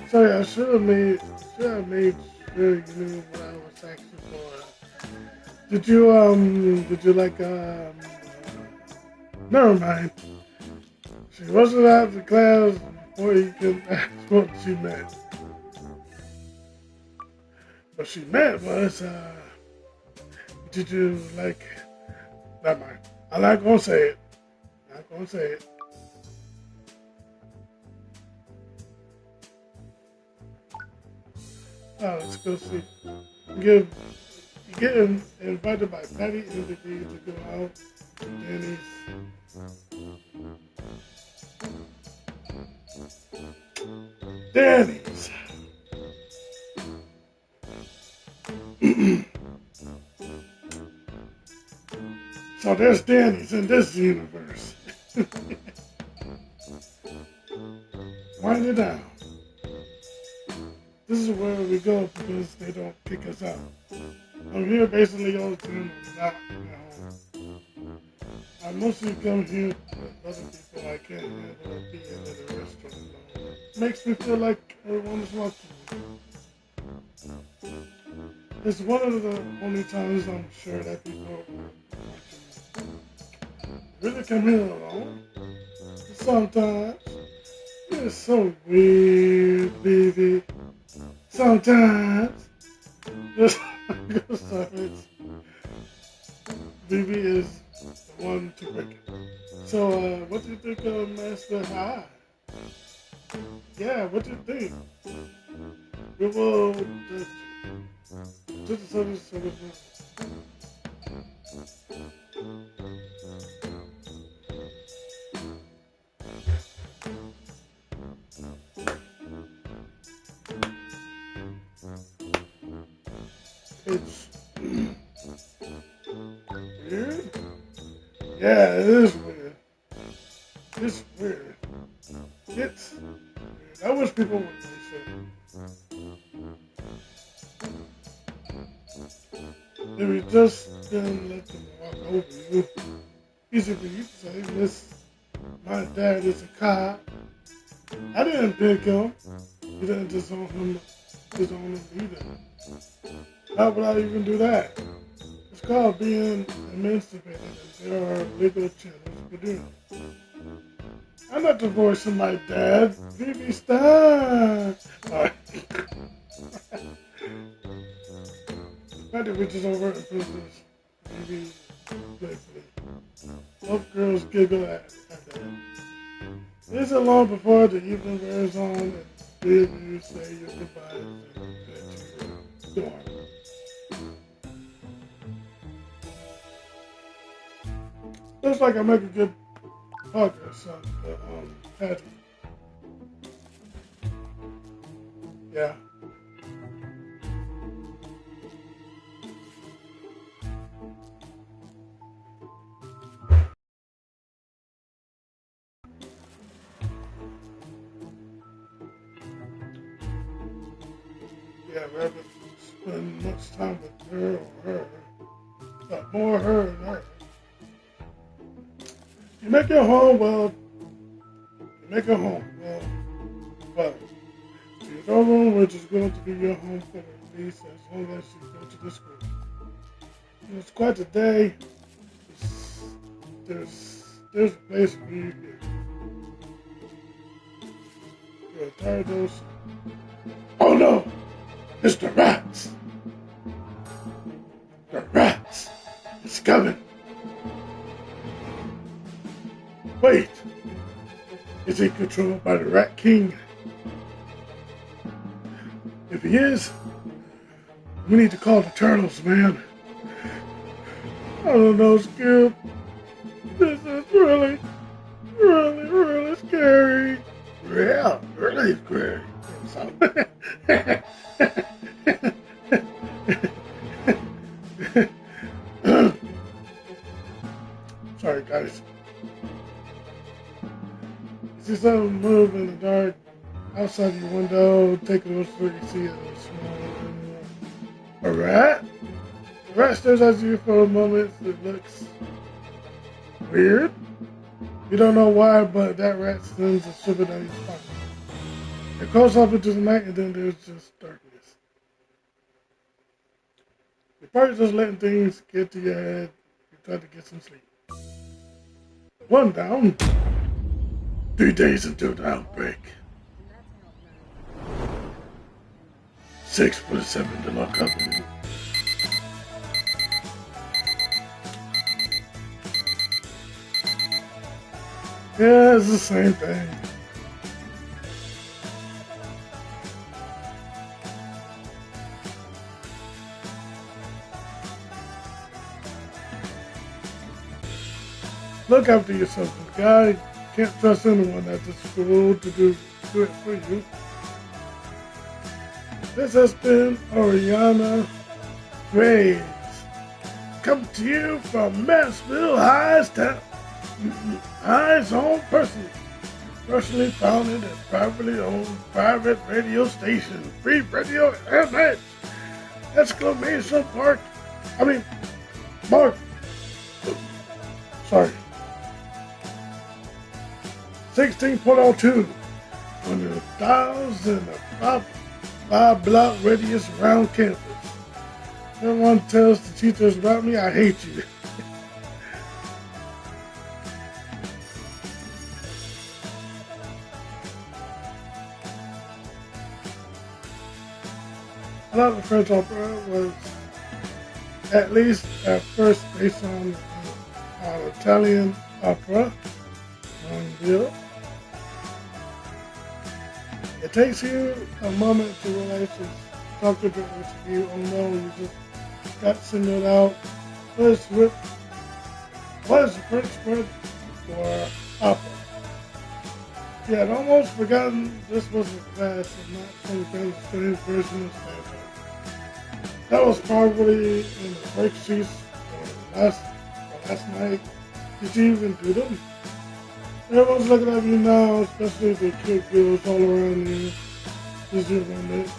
Sorry, I should have made sure you knew what I was asking for. Did you like, never mind. She wasn't out of the class before you could ask what she meant. What she meant was, did you like, never mind. I'm not gonna say it. Not gonna say it. Oh, let's go see. You get invited by Patty and Vicky to go out to Danny's. So there's Danny's in this universe. Wind it down. This is where we go because they don't kick us out. I'm here basically all the time. I'm not at home. I mostly come here with other people I can't handle being in a restaurant alone. Makes me feel like everyone is watching me. It's one of the only times I'm sure that people are watching me. Really come here alone? Sometimes. It's so weird, baby. Sometimes. Just silence. Bibi is the one to break it. So, what do you think of Master High? Yeah, what do you think? We will just it's weird. Yeah, it is weird. It's weird. It's weird. I wish people would say if you just didn't let them walk over you. Easy for you to say, Miss, my dad is a cop. I didn't pick him. You didn't disown him either. How would I even do that? It's called being emancipated, and there are legal channels for doing it. I'm not divorcing my dad. Vivi, stop. Alright. Patty reaches over and pulls this. Vivi playfully. Both girls giggle at that. It isn't long before the evening wears on and three of you say your goodbyes and head to your dorm. Looks like I'm making good progress on Patty. Yeah. Yeah, rather spend much time with her or her, but more her than her. You make it home, well, you make it home, well, your dorm which is going to be your home for at least as long as you go to this school. It's quite a day. There's a place for you here. You're tired of those. Oh no! It's the rats! The rats! It's coming! Wait! Is he controlled by the Rat King? If he is, we need to call the turtles, man. I don't know, Skip. This is really, really, really scary. Yeah, really scary. Sorry, guys. You see something move in the dark outside your window. Take a look, you see a small animal. A rat? The rat stares at you for a moment. It looks weird. You don't know why, but that rat sends a shiver down your spine. It crawls up into the night, and then there's just darkness. You're probably just letting things get to your head. You try to get some sleep. One down. 3 days until the outbreak. 6 for the 7 to lock up. Yeah, it's the same thing. Look after yourself, guy. Can't trust anyone at the school to do it for you. This has been Oriana Graves. Come to you from Mansfield High's own person. Personally founded and privately owned private radio station. Free radio MH. Exclamation mark. Mark. Sorry. 16.02. 100,000 5-block radius around campus. Everyone tells the teachers about me, I hate you. I thought the French opera was, at least at first, based on Italian opera. It takes you a moment to realize it's something to you. Oh no, you just got singled out. What is the French word for opera? Yeah, I'd almost forgotten this was a class and not some kind of strange version of stand-up. That was probably in the worksheets last night. Did you even do them? Everyone's looking at me now, especially the cute girls all around you. Did you run it?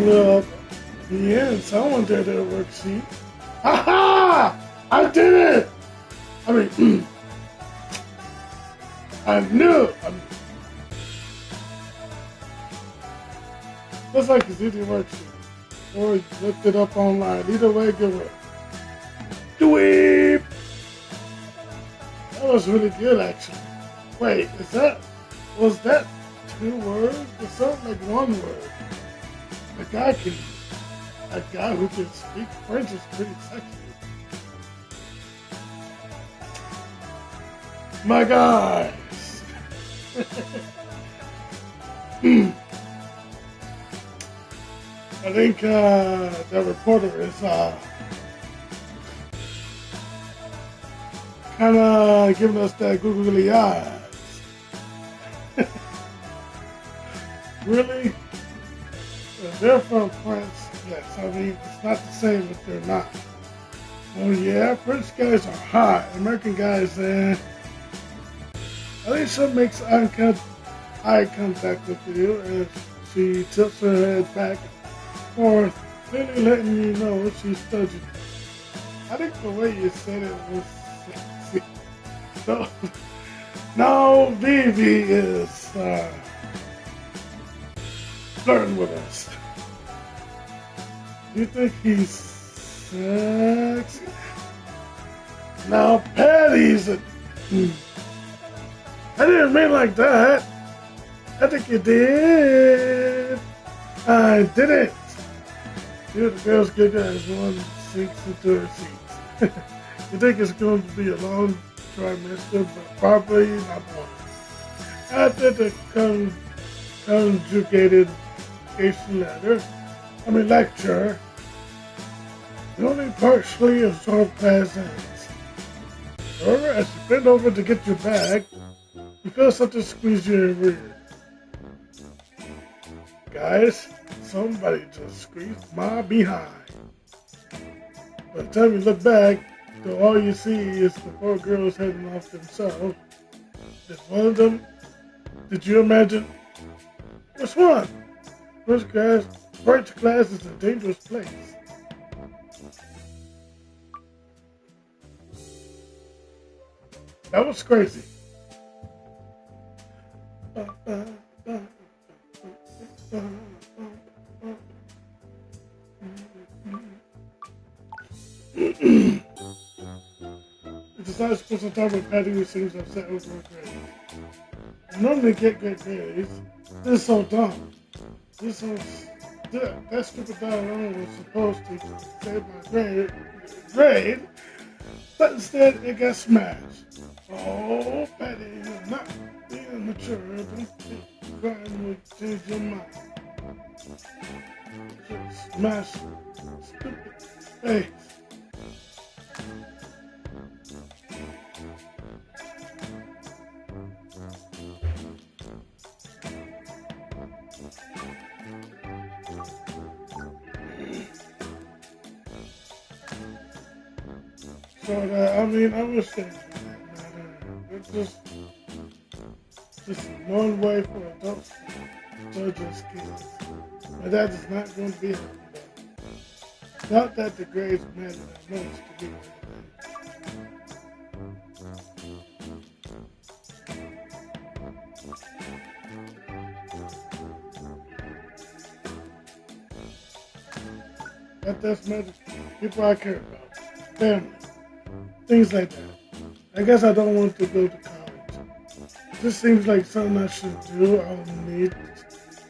Well, yeah, someone did their worksheet. Ha-ha! I did it! I knew it! Looks like it's easy worksheet. Or you looked it up online. Either way, good work. Dweep! That was really good, actually. Wait, was that 2 words? It sounded like 1 word. A guy who can speak French is pretty sexy. My guys! I think the reporter is kind of giving us that googly eyes. Really? They're from France, yes. It's not the same if they're not. Oh yeah, French guys are hot. American guys, at least she makes eye contact with you as she tilts her head back or clearly letting you know she's studying. I think the way you said it was sexy. No, Vivi is flirting with us. You think he's sexy? Now, Patty's a... I didn't mean like that. I think you did. I didn't. The girls giggle as one sinks into her seat. You think it's going to be a long trimester, but probably not more. After the conjugated lecture, you only partially absorb class ends. However, as you bend over to get your bag, you feel something squeeze your rear. Guys, somebody just squeezed my behind. By the time you look back, though all you see is the four girls heading off themselves. Did one of them, did you imagine? Which one? First class is a dangerous place. That was crazy. It decides to spend some time with Patty, who seems upset over her grades. I normally get good grades. This is so dumb. That stupid dialogue was supposed to save my grade, but instead it got smashed. Oh, Patty, you're not being mature. Don't think crying will change your mind. Just smash stupid face. So I was saying that matter. It's just one way for adults to judge us kids. But that is not going to be happening. Not that the grades matter that much to me. That does matter. People I care about. Family. Things like that. I guess I don't want to go to college. This seems like something I should do. I don't need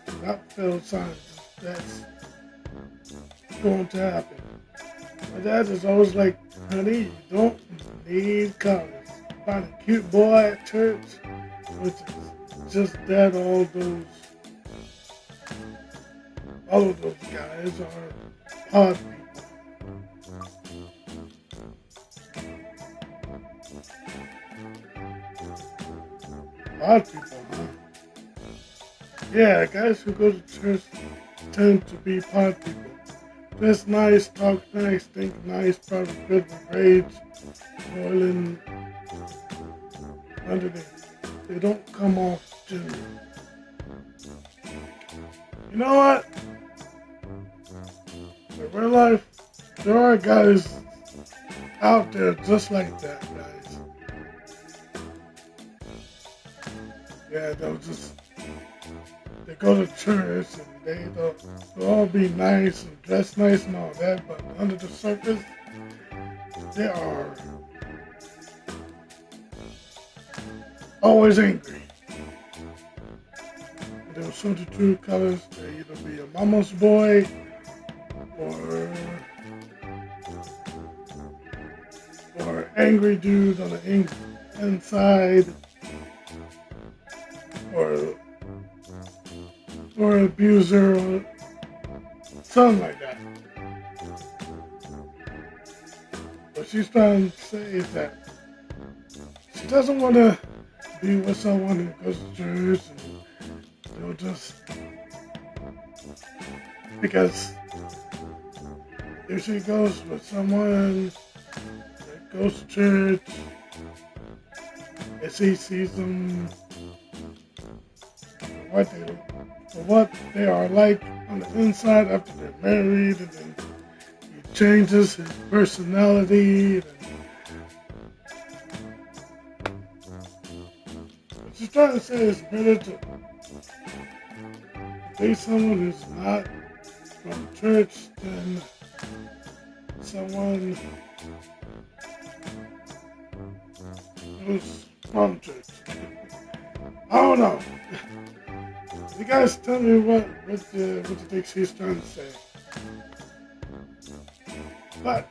to not fail science. That's going to happen. My dad is always like, honey, you don't need college. Find a cute boy at church, which is just that all of those guys are pod people. Pod people, huh? Yeah, guys who go to church tend to be pod people. Dress nice, talk nice, think nice, probably good with rage, boiling underneath. They don't come off genuine. You know what? In real life, there are guys out there just like that, guys. Yeah, they go to church and they'll all be nice and dress nice and all that, but under the surface, they are always angry. And they'll show the true colors. They either be a mama's boy or angry dude on the inside, or abuser, or something like that. What she's trying to say is that she doesn't want to be with someone who goes to church and they'll just, because if she goes with someone that goes to church and she sees them for what they are like on the inside after they're married, and then he changes his personality. What she's trying to say is better to date someone who's not from church than someone who's from church. I don't know. You guys tell me what you think she's trying to say. But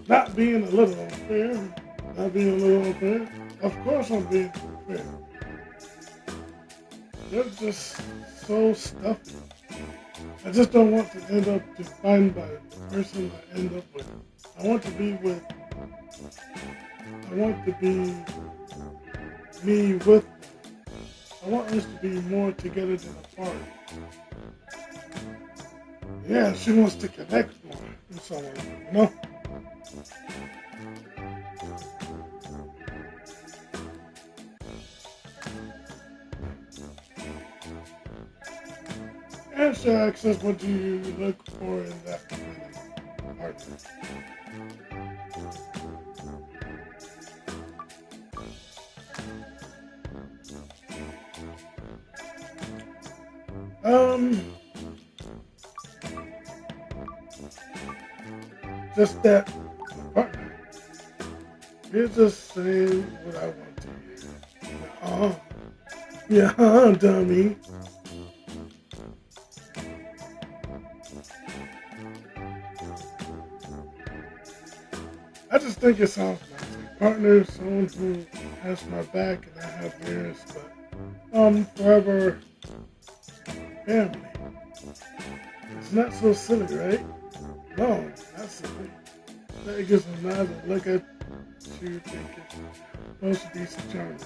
Not being a little unfair. Not being a little unfair. Of course I'm being fair. They're just so stuffy. I just don't want to end up defined by the person I end up with. I want to be me with them. I want us to be more together than apart. Yeah, she wants to connect more with someone, you know? And she asks us, what do you look for in that kind of partner? Just that partner. You're just saying what I want to hear. Dummy. I just think it sounds nice. A partner, someone who has my back and I have theirs, but forever family. It's not so silly, right? No, not silly. That gives a nod and look at you thinking, supposed to be so charming.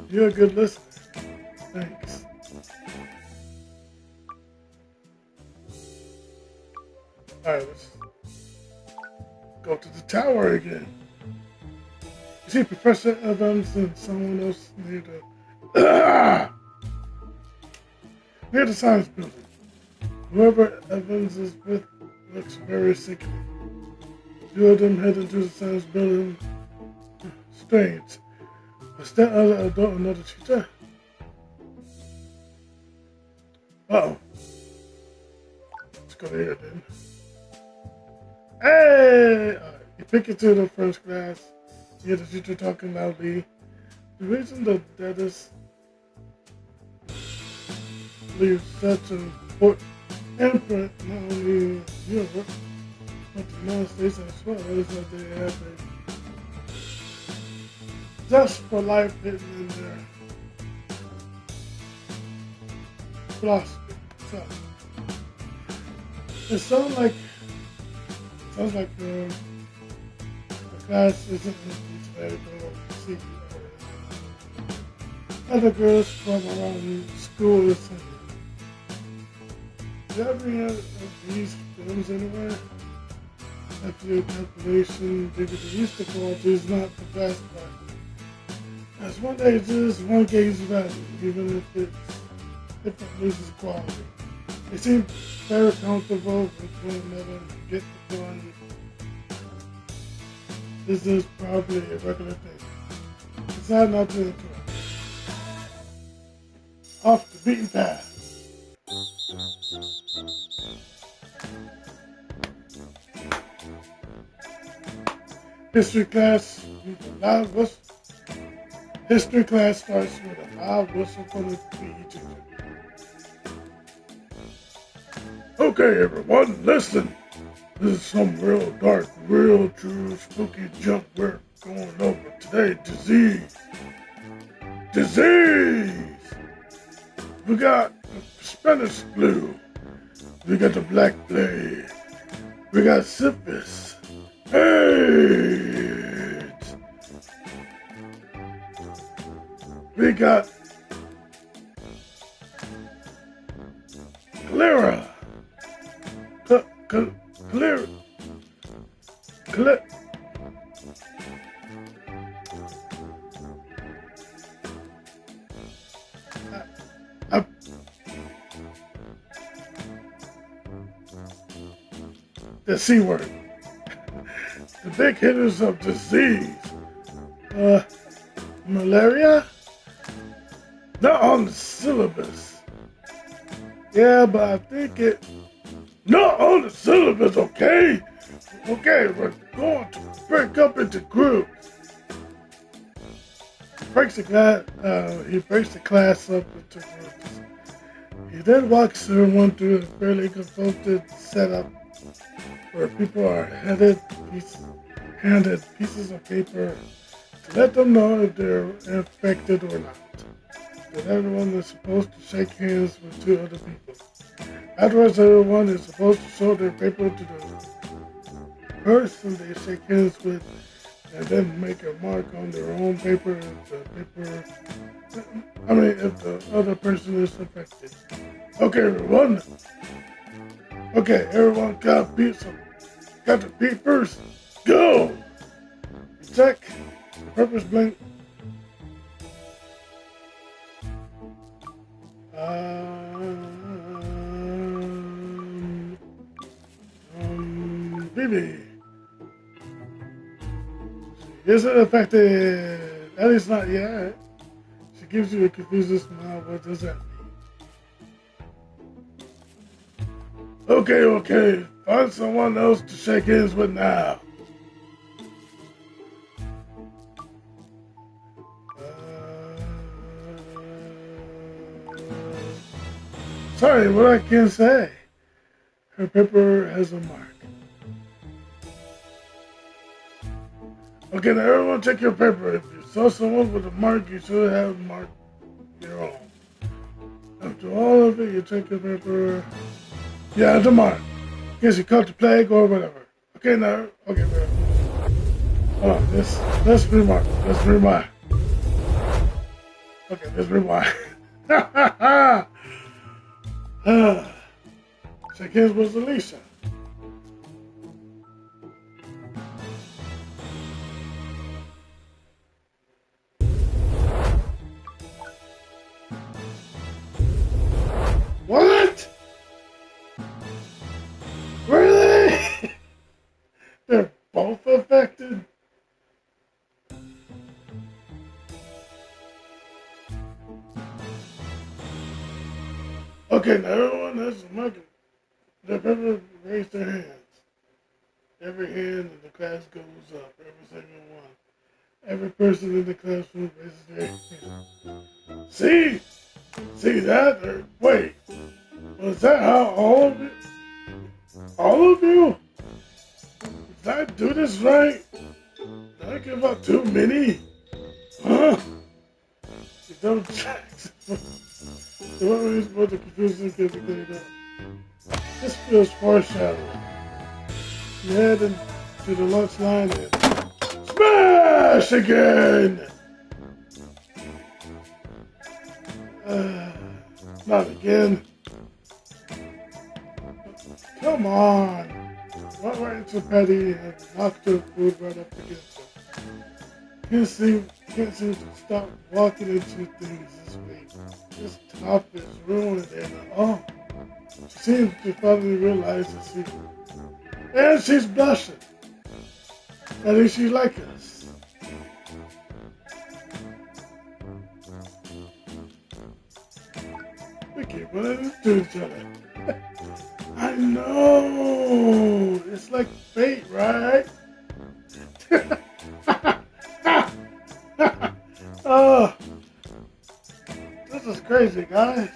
You're a good listener. Thanks. Alright, let's go to the tower again. You see Professor Evans and someone else near the science building. Whoever Evans is with looks very sickly. Two of them head into the science building. Strange. Was that other adult another teacher? Uh-oh. Let's go here then. Hey! You pick it to the first class. You hear the teacher talking loudly. The reason that is leaves such an important imprint not only in Europe, but the United States as well is that they have a just for life hidden in their philosophy. So, it sounds like the class isn't today, but see other girls from around school listen. Do you have any of these films anywhere? After your calculation, DVD used to quality is not the best, but as one age is, one gauge value, even if it loses quality. They seem very comfortable with one another and get the fun. This is probably a regular thing. Decide not to interrupt. Off the beaten path. History class starts with a loud whistle from the PE teacher. Okay, everyone, listen. This is some real dark, real true spooky junk we're going over today. Disease! We got the Spanish flu. We got the Black Plague. We got syphilis. AIDS. We got cholera. The C word. The big hitters of disease. Malaria? Not on the syllabus. Yeah, but I think not on the syllabus, okay? Okay, we're going to break up into groups. He breaks the class up into groups. He then walks everyone through a fairly convoluted setup where people are handed pieces of paper to let them know if they're infected or not. That everyone is supposed to shake hands with two other people. Afterwards, everyone is supposed to show their paper to the person they shake hands with and then make a mark on their own paper if the other person is affected. Okay, everyone. Okay, everyone got the papers. Go! You check. The papers blink. Bibi. She isn't affected. At least not yet. She gives you a confused smile. What does that mean? Okay. Find someone else to shake hands with now. Sorry, what I can't say. Her paper has a mark. Okay, now everyone check your paper. If you saw someone with a mark, you should have marked your own. After all of it, you check your paper. Yeah, the mark. In case you caught the plague or whatever. Okay, now. Okay, bro. Hold on. Let's remark. Let's rewind. Okay, let's rewind. Shake hands with Alicia. What? Really? They're both affected? Okay, now everyone has a mark. They've ever raised their hands. Every hand in the class goes up. Every single one. Every person in the classroom raises their hand. See? See that? Wait. Was that how all of you? Did I do this right? Did I give out too many? Huh? You don't check. So what were you supposed to confuse them kids to get it up? This feels foreshadowing. You head into the lunch line and smash again! Not again. Come on. Went right into Patty and knocked her food right up against her. Can't seem to stop walking into things this week. This top is ruined and she seems to finally realize the secret. And she's blushing. At least she likes us. We keep running into each other. I know. It's like fate, right? Oh, this is crazy, guys.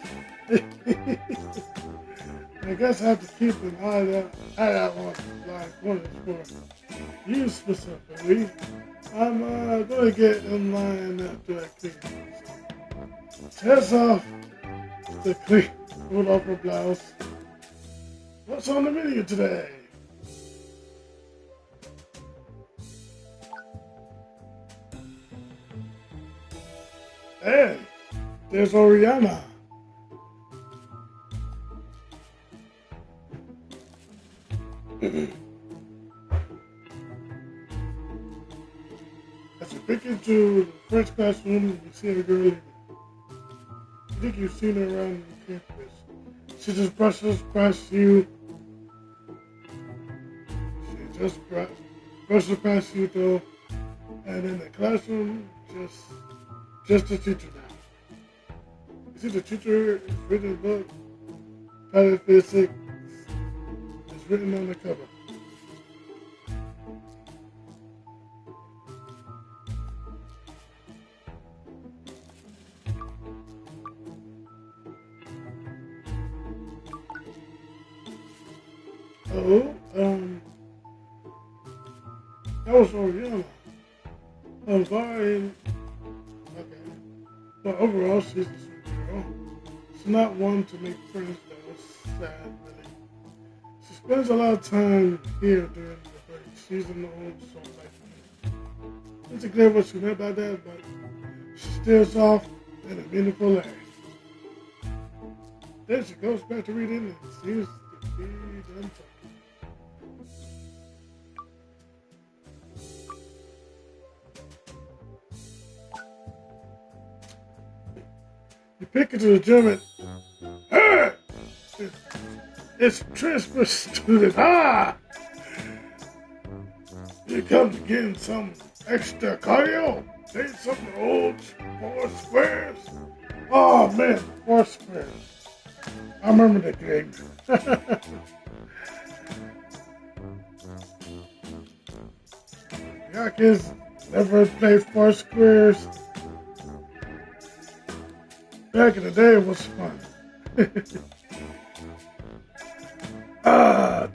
I guess I have to keep an eye out on blind corners for you specifically. I'm gonna get in line after I clean. So, heads off to clean, put off her blouse. What's on the menu today? Hey, there's Oriana. As you peek into the French classroom, you see a girl. You think you've seen her around the campus. She just brushes past you. She just brushes past you though. And in the classroom, just the teacher now. You see the teacher is reading a book. Pattern physics is written on the cover. Oh, That was Oriana. Bari, okay. But overall, she's a sweet girl. She's not one to make friends though. Sad, really. She spends a lot of time here during the break. She's an old soul like me. It's clear what she meant by that, but she steers off in a meaningful way. Then she goes back to reading and seems to be done talking. You pick it to the gym and hey! It's transfer student. Ah! You come to getting some extra cardio? Take some old four squares. Oh man, four squares. I remember that game. Y'all kids never played four squares. Back in the day, it was fun.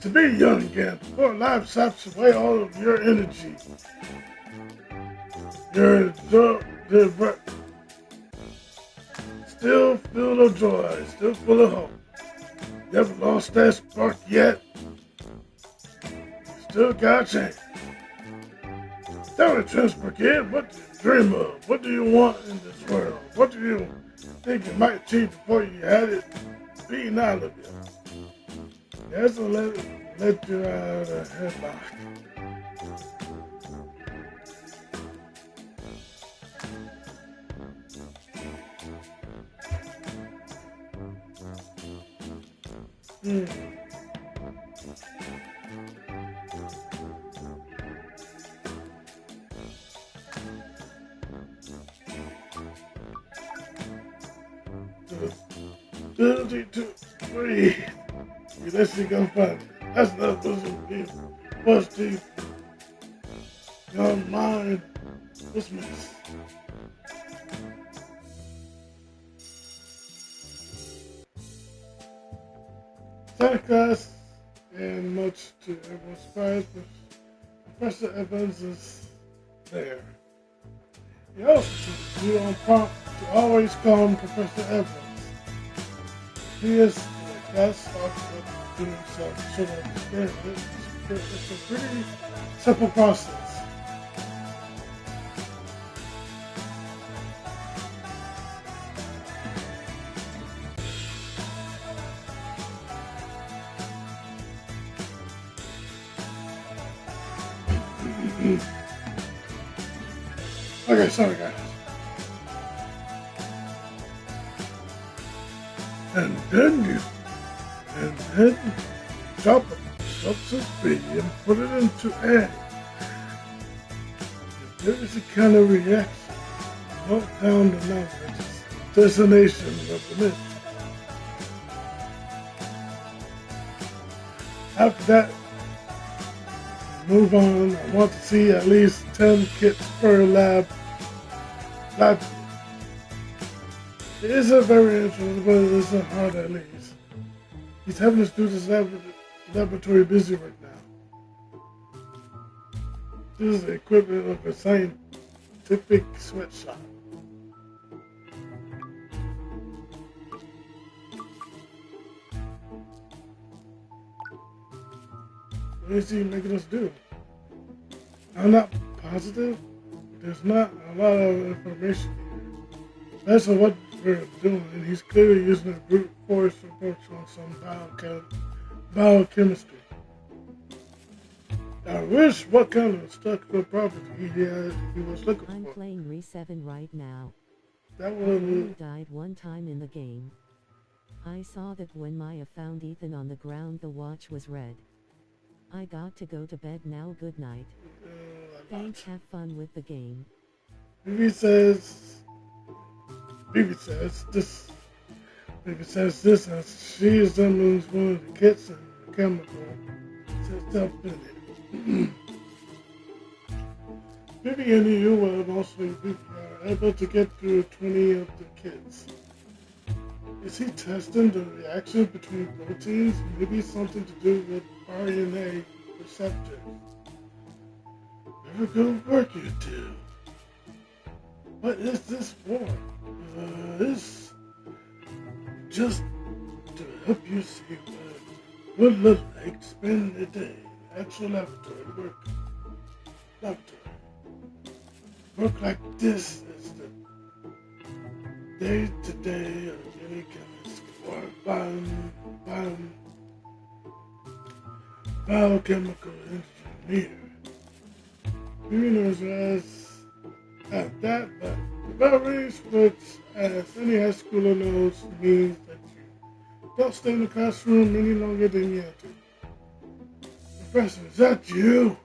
To be young again, before life saps away all of your energy. You're still full of joy, still full of hope. You haven't lost that spark yet. Still got a chance. Tell me, Transfer Kid, what do you dream of? What do you want in this world? What do you think you might achieve before you had it beaten out of you? Yes, I'll let you out of the headlock. Ability to breathe. You let you go find it. That's not bosom deep. What's deep? Your mind was missed. Santa Claus, and much to everyone's surprise, Professor Evans is there. He also teaches you on prompt to always call him Professor Evans. He is the best officer to himself, so it's a pretty simple process. Okay, sorry guys. And then chop up substance B and put it into A. If there is a kind of reaction, note down the numbers, destination of the list. After that, move on. I want to see at least 10 kits per lab. It isn't very interesting, but it isn't hard at least. He's having us do this laboratory busy right now. This is the equivalent of a scientific sweatshop. What is he making us do? I'm not positive. There's not a lot of information here. That's what we're doing, and he's clearly using a brute force approach on some biochemistry. I wish what kind of structural property he was looking for. I'm playing Re7 right now. That I only died one time in the game. I saw that when Maya found Ethan on the ground, the watch was red. I got to go to bed now. Good night. Thanks. Have fun with the game. Bibi says this as she examines one of the kits and the chemical sets up in it. Bibi and you will mostly be able to get through 20 of the kits. Is he testing the reaction between proteins? Maybe something to do with RNA receptors. Whatever good work you do. What is this for? This just to help you see what it looks like to spend the day. Actual laboratory work. Laboratory. Work like this is the day-to-day of any chemist or biochemical engineer. Beginners at that, but about range, which, as any high schooler knows, means that you don't stay in the classroom any longer than you have to. Professor, is that you?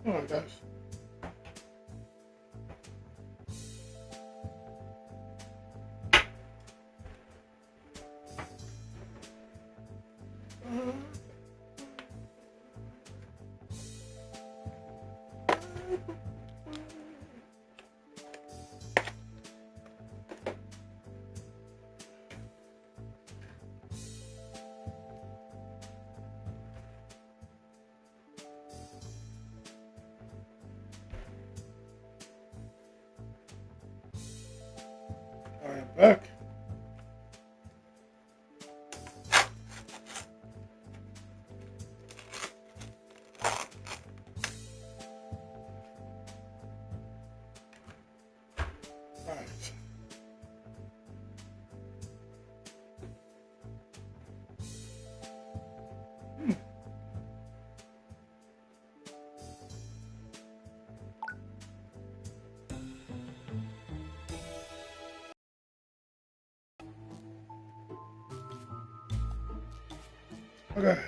Come on, guys. I am back. Alright. Okay.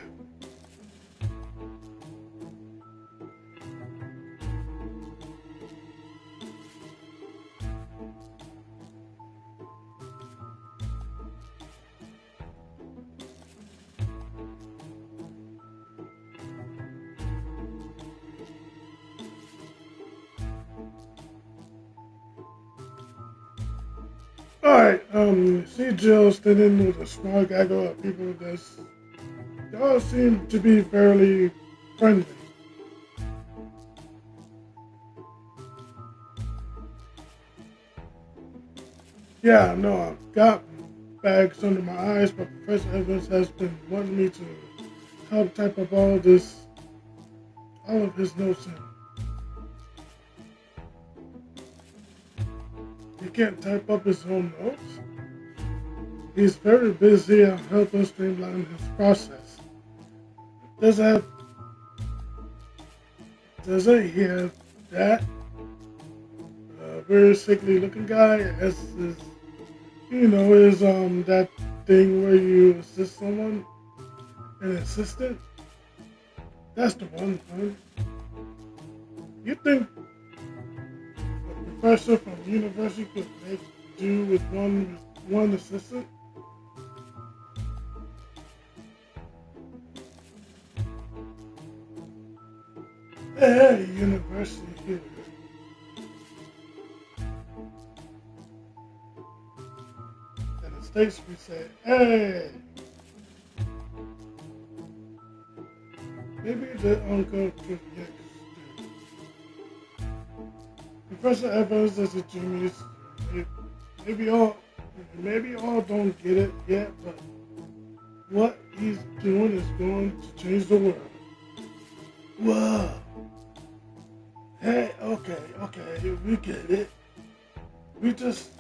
Alright, see Jill standing with a small gaggle of people that's they all seem to be fairly friendly. Yeah, no, I've got bags under my eyes, but Professor Evans has been wanting me to help type up all of his notes in. He can't type up his own notes. He's very busy and helping streamline his process. Doesn't doesn't he have that very sickly looking guy as his, is that thing where you assist someone, an assistant? That's the one, huh? You think a professor from university could make do with one assistant? Hey, university here. In the States we say, hey. Maybe the uncle could get Professor Evans is a genius. Maybe all maybe all don't get it yet, but what he's doing is going to change the world. Whoa. Hey, okay, we get it. We just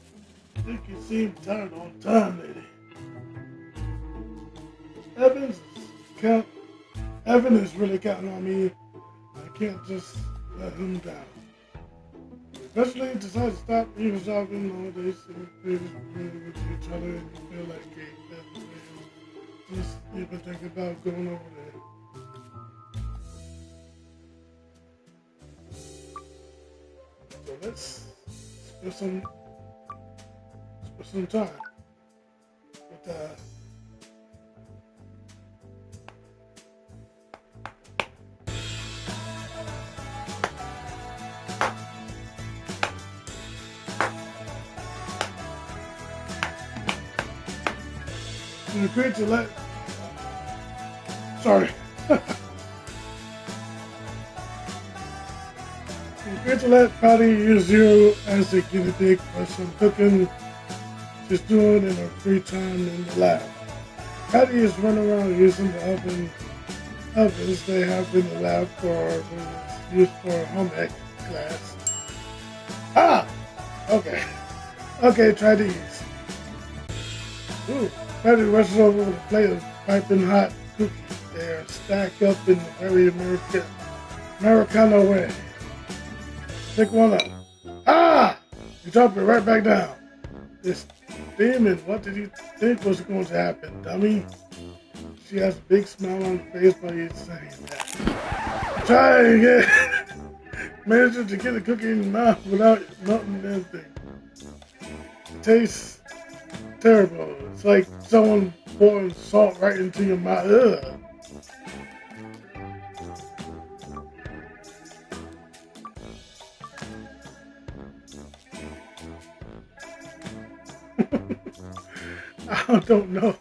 think you seem tired on time, lady. Evans is count. Evan is really counting on me. I can't just let him down. Eventually, decide to stop eavesdropping nowadays and with each other, and you feel like just even think about going over there. So let's spend some time with You agreed to let... Sorry. You agreed to let Patty use you as a guinea pig for some cooking she's doing in her free time in the lab. Patty is running around using the ovens they have in the lab for used for home ec class. Ah! Okay. Okay, try these. Ooh, Patty rushes over with a plate of piping hot cookies. They are stacked up in the very Americano way. Pick one up. Ah! You drop it right back down. This demon, what did you think was going to happen, dummy? She has a big smile on her face while you're saying that. Try again. Managing to get a cookie in your mouth without melting anything. It tastes terrible. It's like someone pouring salt right into your mouth. Ugh. I don't know.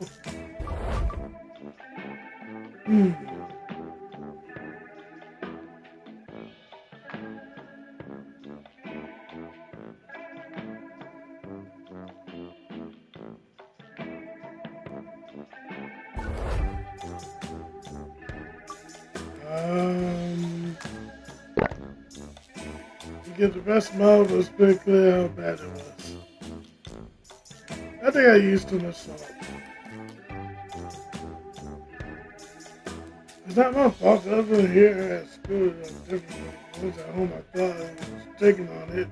To get the best smell, it was pretty clear how bad it was. I think I used too much salt. It's not my fault. Over here at school, different ones at home, I thought I was taking on it.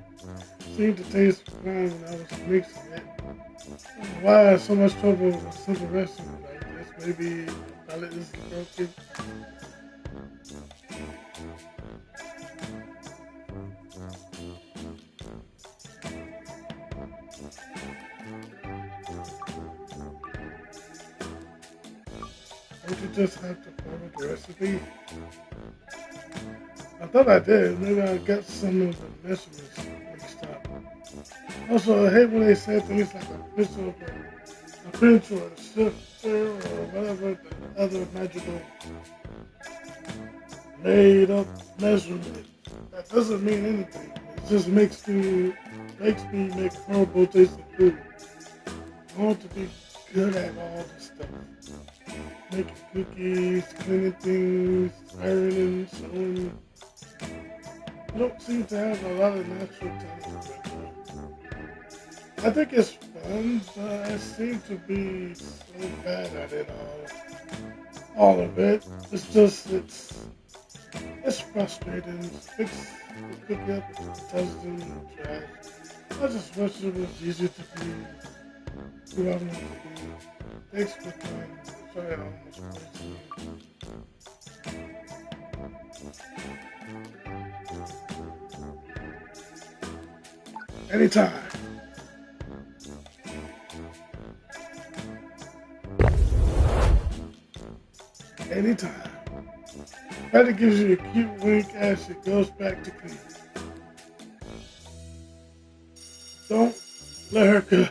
It seemed to taste fine when I was mixing it. Why I had so much trouble with a simple recipe like this? Maybe the palate is broken. Don't you just have to follow the recipe? I thought I did. Maybe I got some of the measurements mixed up. Also, I hate when they say things like a pinch or a sifter or whatever the other magical made up measurement. That doesn't mean anything. It just makes me make horrible tasting food. I want to be good at all this stuff. Making cookies, cleaning things, ironing, sewing. I don't seem to have a lot of natural talent right now. I think it's fun, but I seem to be so bad at it all of it. It's frustrating. Fix the cookie up, toss it in the trash. I just wish it was easier to be who I want to be. Thanks for playing. Sorry, I almost played you. Anytime. Anytime. Patty gives you a cute wink as she goes back to clean. Don't let her go.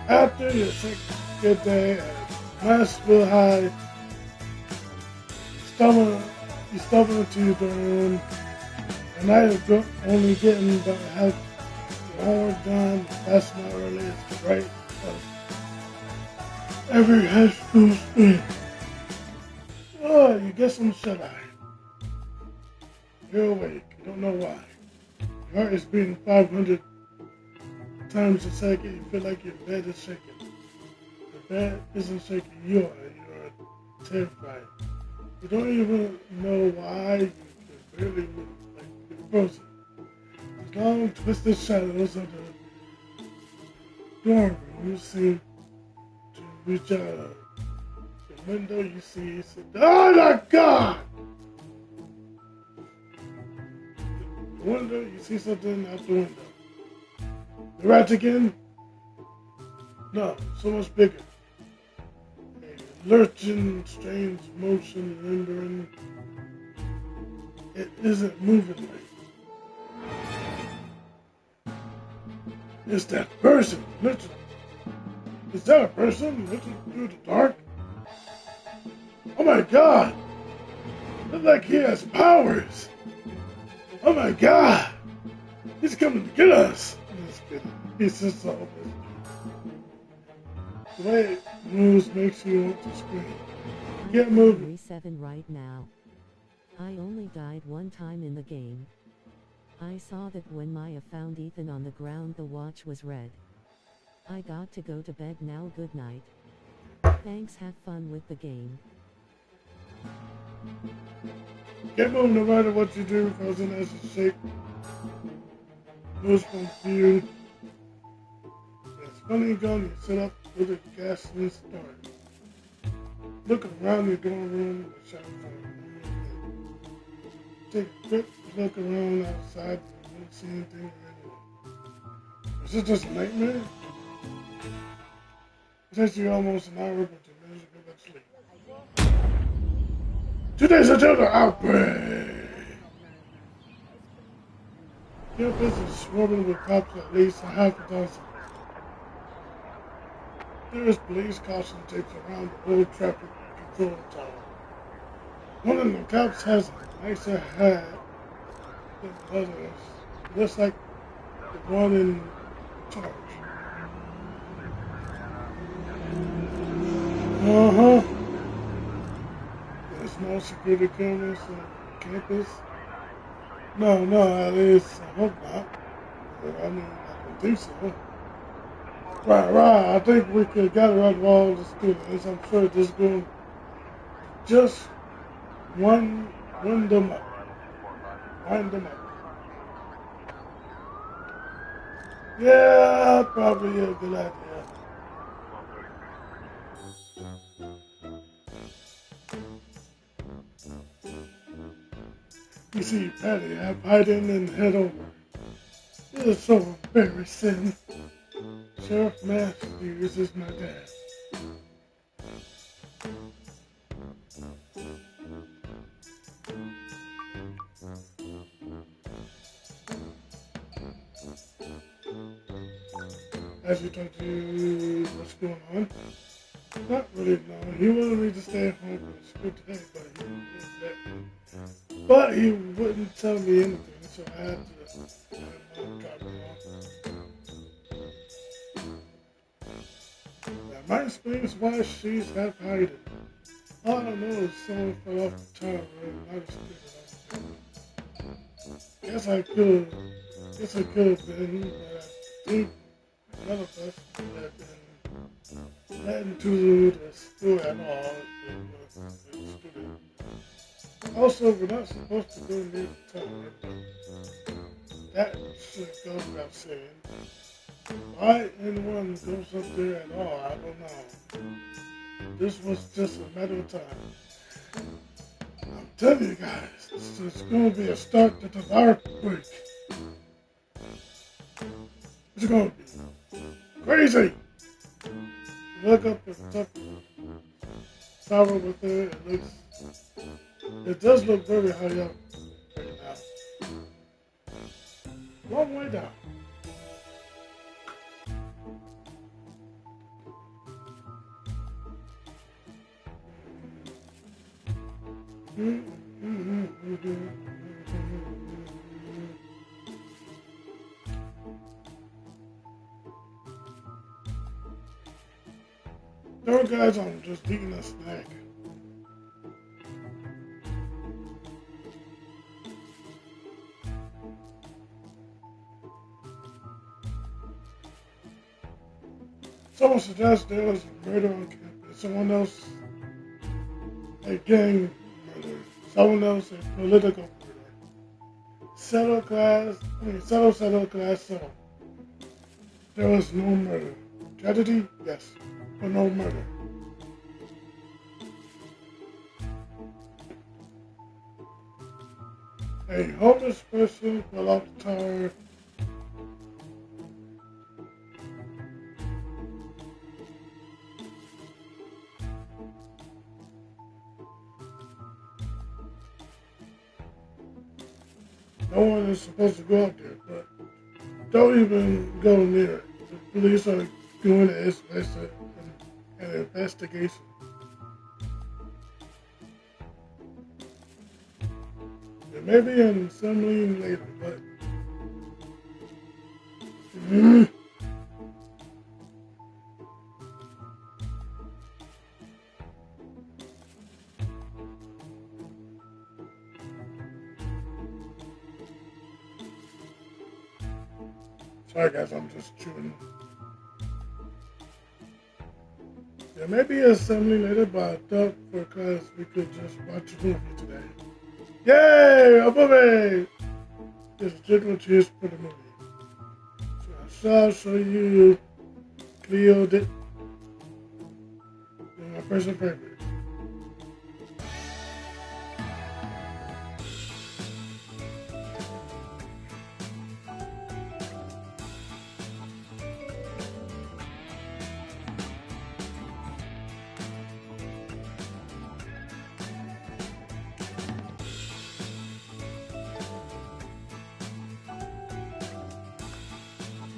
After your second good day at Nashville High, you stumble into your dorm, and now you're only getting about half your homework done. That's not really as right as every high school student. Oh, you get some shut-eye. You're awake. You don't know why. Your heart is beating 500 times a second. You feel like your bed is shaking. The bed isn't shaking. You're terrified. You don't even know why. You can barely move, like you're frozen. The long, twisted shadows of the dorm room seem to reach out. The window you see, oh my God! The window, you see something out the window. The rat again? No, so much bigger. A lurching, strange motion lingering. It isn't moving right. It's that person, literally. Is that a person looking through the dark? Oh my god! Looks like he has powers! Oh my god! He's coming to get us! I'm just kidding. He's just so open. The way it moves makes you want to scream. Get moving. 37 right now. I only died one time in the game. I saw that when Maya found Ethan on the ground, the watch was red. I got to go to bed now. Good night. Thanks. Have fun with the game. Get moving no matter what you do, frozen as a shape. Moves from view. It's funny gun you set up with a gasoline start. Look around your dorm room with shadows on. Take a quick look around outside. You won't see anything or anyone. Is it just a nightmare? It takes you almost an hour, but you manage to go back to sleep. 2 days until the outbreak! Campus is swarming with cops, at least a half a dozen. There is police caution tapes around the old traffic control tower. One of the cops has a nicer hat than the others. Looks like the one in charge. There's no security cameras on campus. No, at least I hope not. I mean, I don't think so. Right. I think we could gather up all the students. I'm sure this group just wind them up. Yeah, probably a good idea. You see Patty have hiding and head over. It is so embarrassing. Sheriff Matthews is my dad. As you talk to what's going on? Not really, no. He wanted me to stay home for a good day, but he wouldn't tell me anything, so I had to drop him off. That might explain why she's half hiding. All I know is someone fell off the tower and I was Guess I could have been, but I think none of us had been led into the school at all. Also, we're not supposed to go near the tower, but that should go without saying. Why anyone goes up there at all, I don't know. This was just a matter of time. I'm telling you guys, this is going to be a start to the outbreak. It's going to be crazy. Look up at the top of the tower with her. It does look very high up right now. Long way down. No, guys, I'm just eating a snack. Someone suggests there was a murder on campus. Someone else a gang murder. Someone else a political murder. Settle class, settle. There was no murder. Tragedy? Yes, but no murder. A homeless person fell off the tower. No one is supposed to go up there, but don't even go near it. The police are doing it. and investigation. There may be an assembly later, but sorry guys, I'm just chewing. There may be an assembly later, but I thought for class we could just watch a movie today. Yay! A movie! Just jiggle cheers for the movie. So I shall show you Cleo did my personal favorite.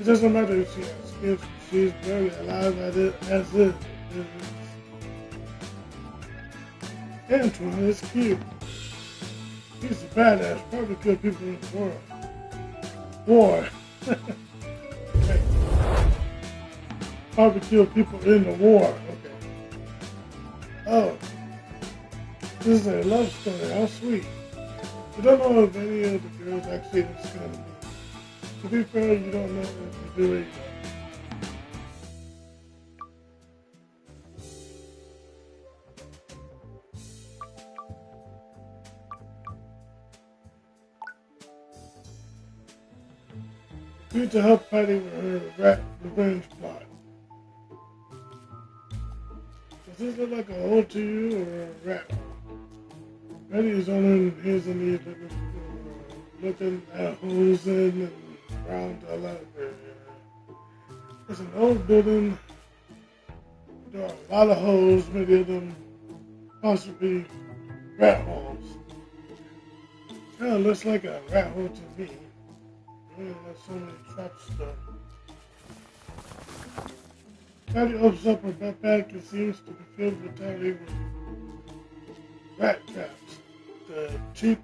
It doesn't matter if she has skips, she's barely alive as is. Antoine is cute. He's a badass, probably killed people in the world. War. Okay. Probably killed people in the war. Okay. Oh. This is a love story. How sweet. You don't know if any of the girls actually in this kind of movie. To be fair, you don't know if you do either. You need to help Patty with her rat revenge plot. Does this look like a hole to you or a rat hole? Patty is on his and knees looking at holes in and around the library. It's an old building. There are a lot of holes, many of them possibly rat holes. Kind of looks like a rat hole to me. Really has so many traps though. Patty opens up her backpack and seems to be filled entirely with rat traps. The cheap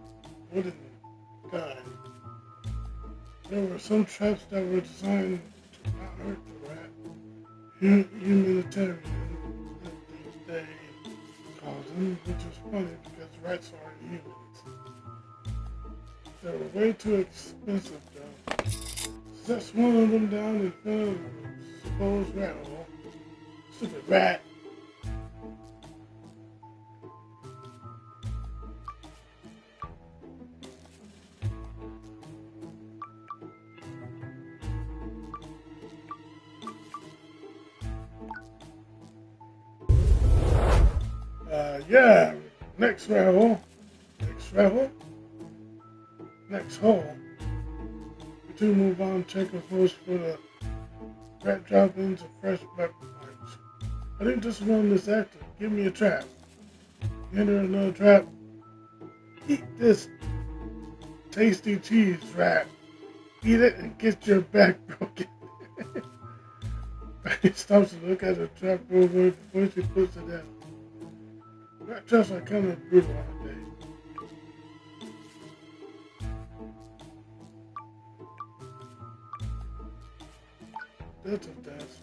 wooden kind. There were some traps that were designed to not hurt the rat. Humanitarian, they called them, which is funny because rats aren't humans. They were way too expensive though. Sets one of them down in front of the supposed rat hole. Stupid rat. Yeah, next rat hole. Next rat hole? Next hole. The two move on, checking first for the rat droppings of fresh pepper marks. I think this one is active. Give me a trap. Enter another trap. Eat this tasty cheese, rat. Eat it and get your back broken. He stops to look at the trap for a moment before she puts it down. Rat traps are kind of brutal, aren't they? That's a test.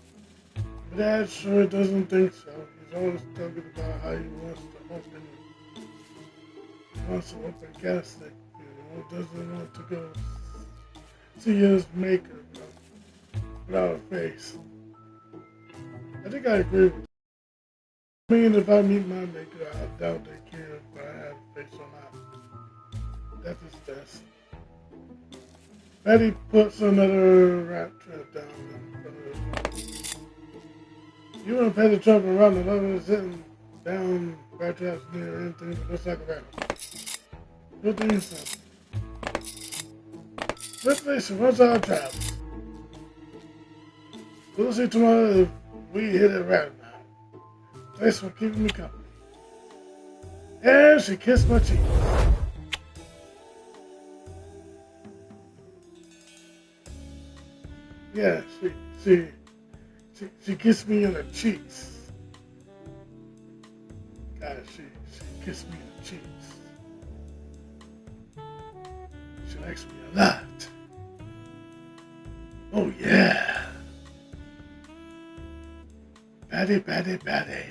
But Dad sure doesn't think so. He's always talking about how he wants to open gas stick, doesn't want to go see his maker without a face. I think I agree with you. I mean, if I meet my maker, I doubt they care if I have a face or not. That's his test. Betty puts another rat trap down in front of his mouth. You want to pay the trap around the level sitting down rat traps near anything that looks like a rat. Good thing simple. Let's face it, what's our traps? We'll see tomorrow if we hit it right now. Thanks for keeping me company. And she kissed my cheek. Yeah, she kissed me on the cheeks. she kissed me in the cheeks. She likes me a lot. Oh yeah. Patty, patty, patty.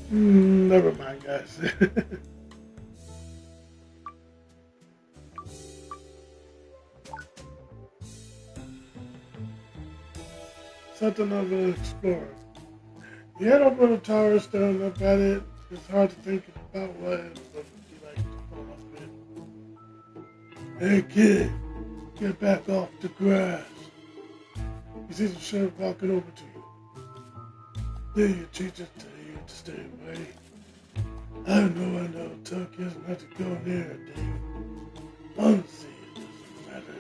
Never mind, guys. Something I'm gonna explore. You head over the tower, staring up at it. It's hard to think about what it would be like to fall off it. Hey kid, get back off the grass. You see the sheriff walking over to you. Then your teacher tell you to stay away. I know, tell kids not to go near it, do you? Honestly, it doesn't matter.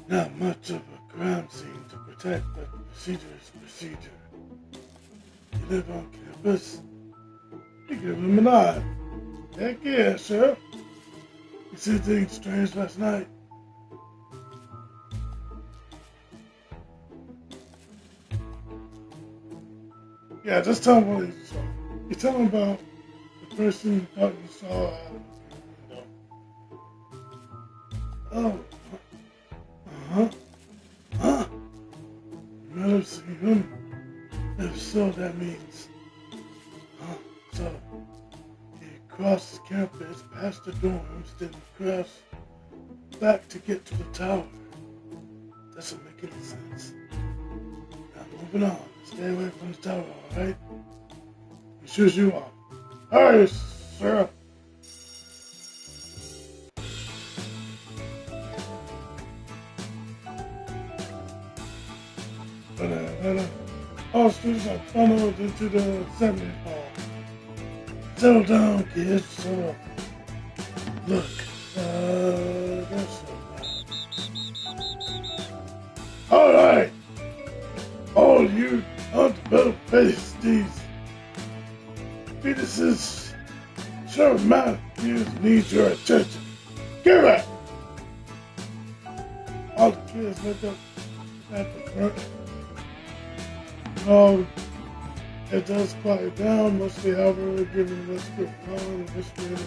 Not much of a crime scene to protect, but procedure is procedure. You live on campus, you give him a nod. Heck yeah, Sheriff. You see things strange last night. Yeah, just tell him what you saw. You tell him about the person you thought you saw out of the window. Oh, uh-huh. Huh? You might have seen him. If so, that means, so he crossed campus past the dorms, then cross back to get to the tower. Doesn't make any sense. Now moving on. Stay away from the tower, alright? You sure you are. Alright, sir. All students are funneled into the assembly hall. Settle down, kids. Settle up. Look, that's so bad. Alright! All you undeveloped pasties, fetuses, Sheriff Matthews needs your attention. Give it! All the kids look up at the front. It does quiet down, mostly, however, given what's going on and whispering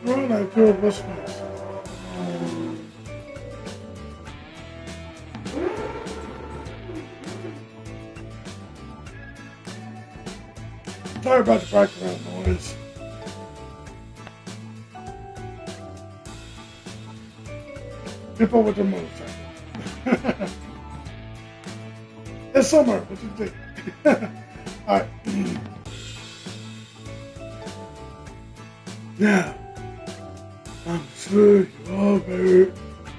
around that girl whispers. Sorry about the background noise. People with their motorcycle. It's summer. What do you think? Alright. Now, I'm sure you all very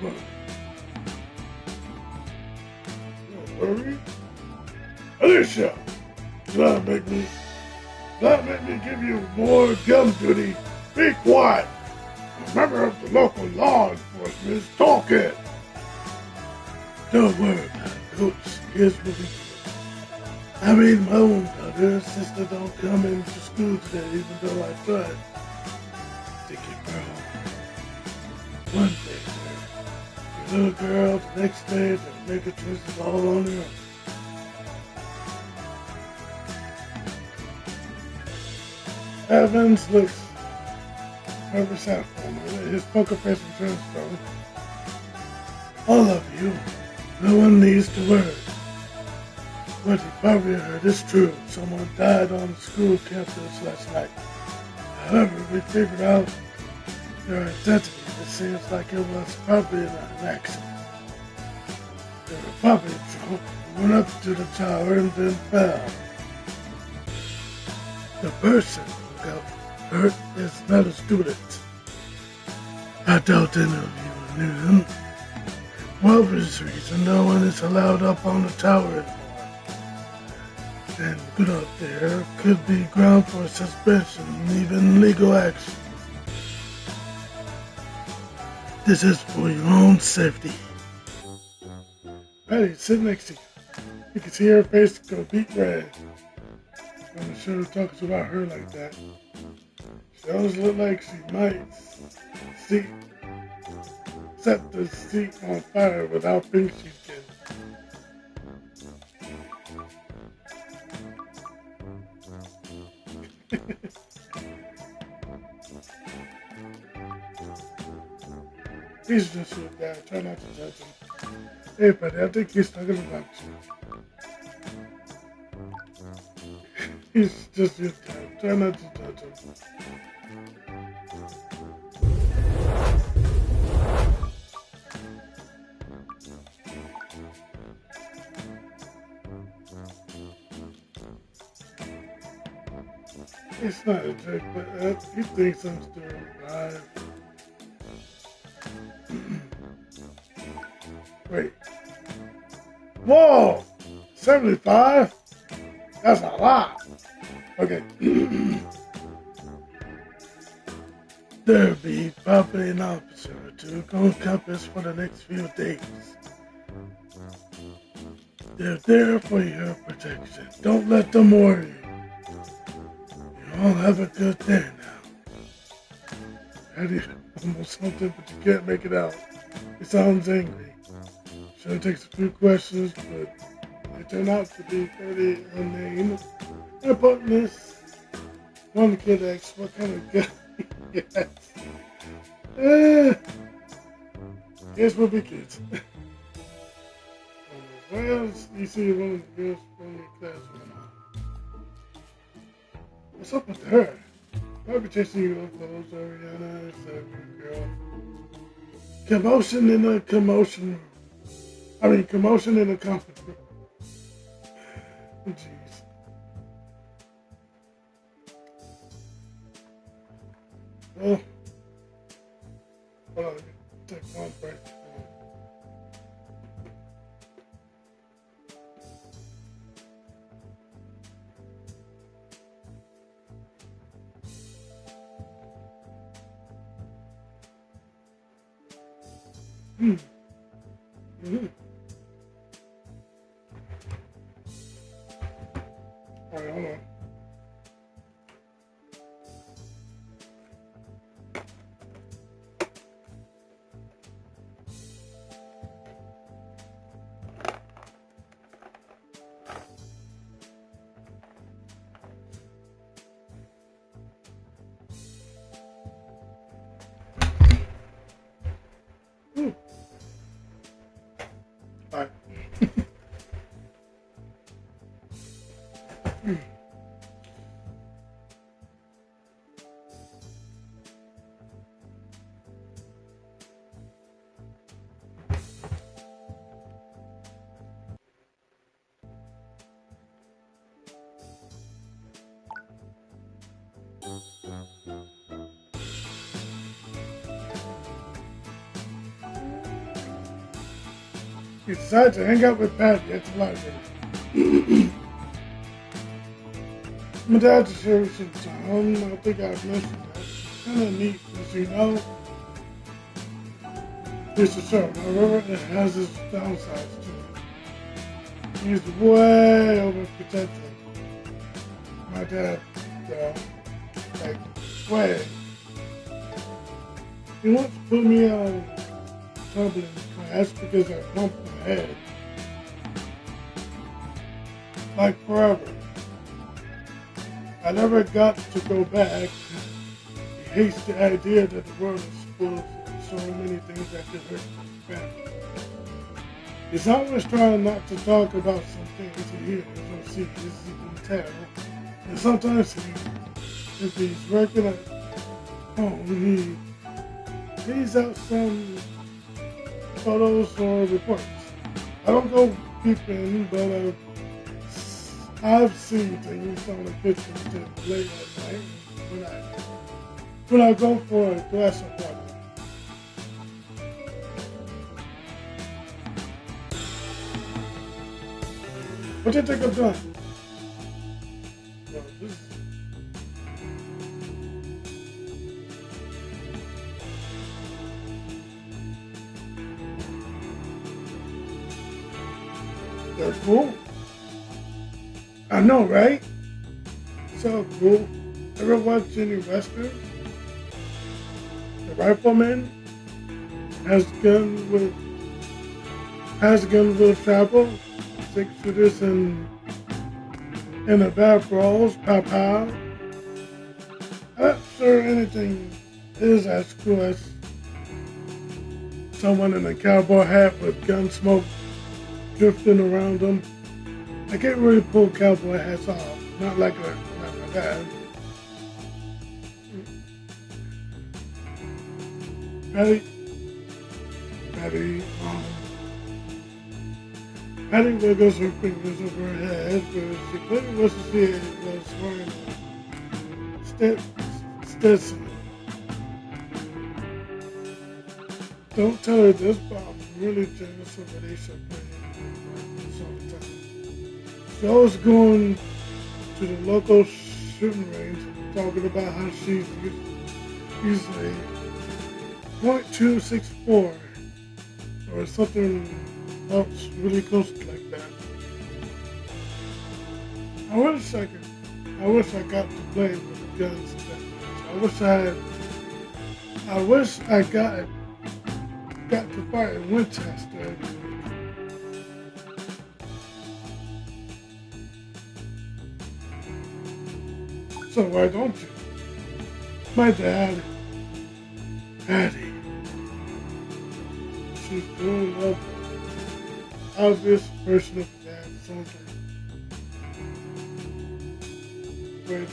well. Don't worry. Alicia, do not make me give you more gum duty. Be quiet. A member of the local law enforcement is talking. Don't worry about it, Coach. Kids will be good. I mean, my own brother and sister don't come into school today, even though I tried to keep her home. One day, your little girl, the next day, they're making choices all on their own. Evans looks very sad for me. His poker face returns from all of you. No one needs to worry. What you probably heard is true. Someone died on the school campus last night. However, we figured out their identity. It seems like it was probably an accident. They were probably drunk, went up to the tower, and then fell. The person who got hurt is not a student. I doubt any of you knew him. Well, for this reason, no one is allowed up on the tower anymore. And good up there could be ground for suspension and even legal action. This is for your own safety. Patty, sit next to you. You can see her face go beet red. I'm sure who talks about her like that. She always look like she might set the seat on fire without thinking she can. He's just your dad. Try not to judge him. Hey, buddy, I think he's talking about you. He's just your dad. Try not to judge him. It's not a joke, but he thinks I'm still alive. Wait. Whoa! 75? That's a lot. Okay. There'll be probably an officer or two on campus for the next few days. They're there for your protection. Don't let them worry you. You all have a good day now. Eddie, almost something, but you can't make it out. He sounds angry. Sure takes a few questions, but they turn out to be pretty unnamed. And pointless. One kid asks what kind of guy he has. Kids will be kids. Well, you see one of the girls from your class right now. What's up with her? Probably chasing you up clothes, Ariana, is that girl. Commotion in a commotion room. Commotion in a conference room. Jeez. Well, hold on, let me take one break. Mm-hmm. Alright, hold on. Alright. You decided to hang out with Patty at the library. My dad just here some time. I think I've mentioned that. It's kind of neat because, you know, it's a show. However, it has its downsides too. He's way overprotective. My dad, though, like, way. He once put me on trouble in class because I bumped my head. Like forever. I never got to go back. He hates the idea that the world is full of so many things that could hurt my family. He's always trying not to talk about some things he hears or sees, he can tell. And sometimes if he's working at home, he reads out some photos or reports. I don't go peeping, but I've seen things on the pictures that late at night when I go for a glass of water. What do you think I've done? Well, they're cool. I know, right? So cool. Ever watch any westerns? The rifleman has gun with travel, 6 shooters and the back rolls, pow pow. I'm not sure anything is as cool as someone in a cowboy hat with gun smoke drifting around them. I can't really pull cowboy hats off, not like my dad. Patty, Patty, Patty wiggles her fingers over her head, but she clearly was wearing a Stetson. Don't tell her this, but I'm really jealous of what Aisha playing this all the time. She always going to the local shooting range talking about how she's using a .264 or something else really close like that. I wish I got to play with guns that much. I wish I got to fight in Winchester. So why don't you? My dad, Patty. She's doing up obvious version of dad. Sounds like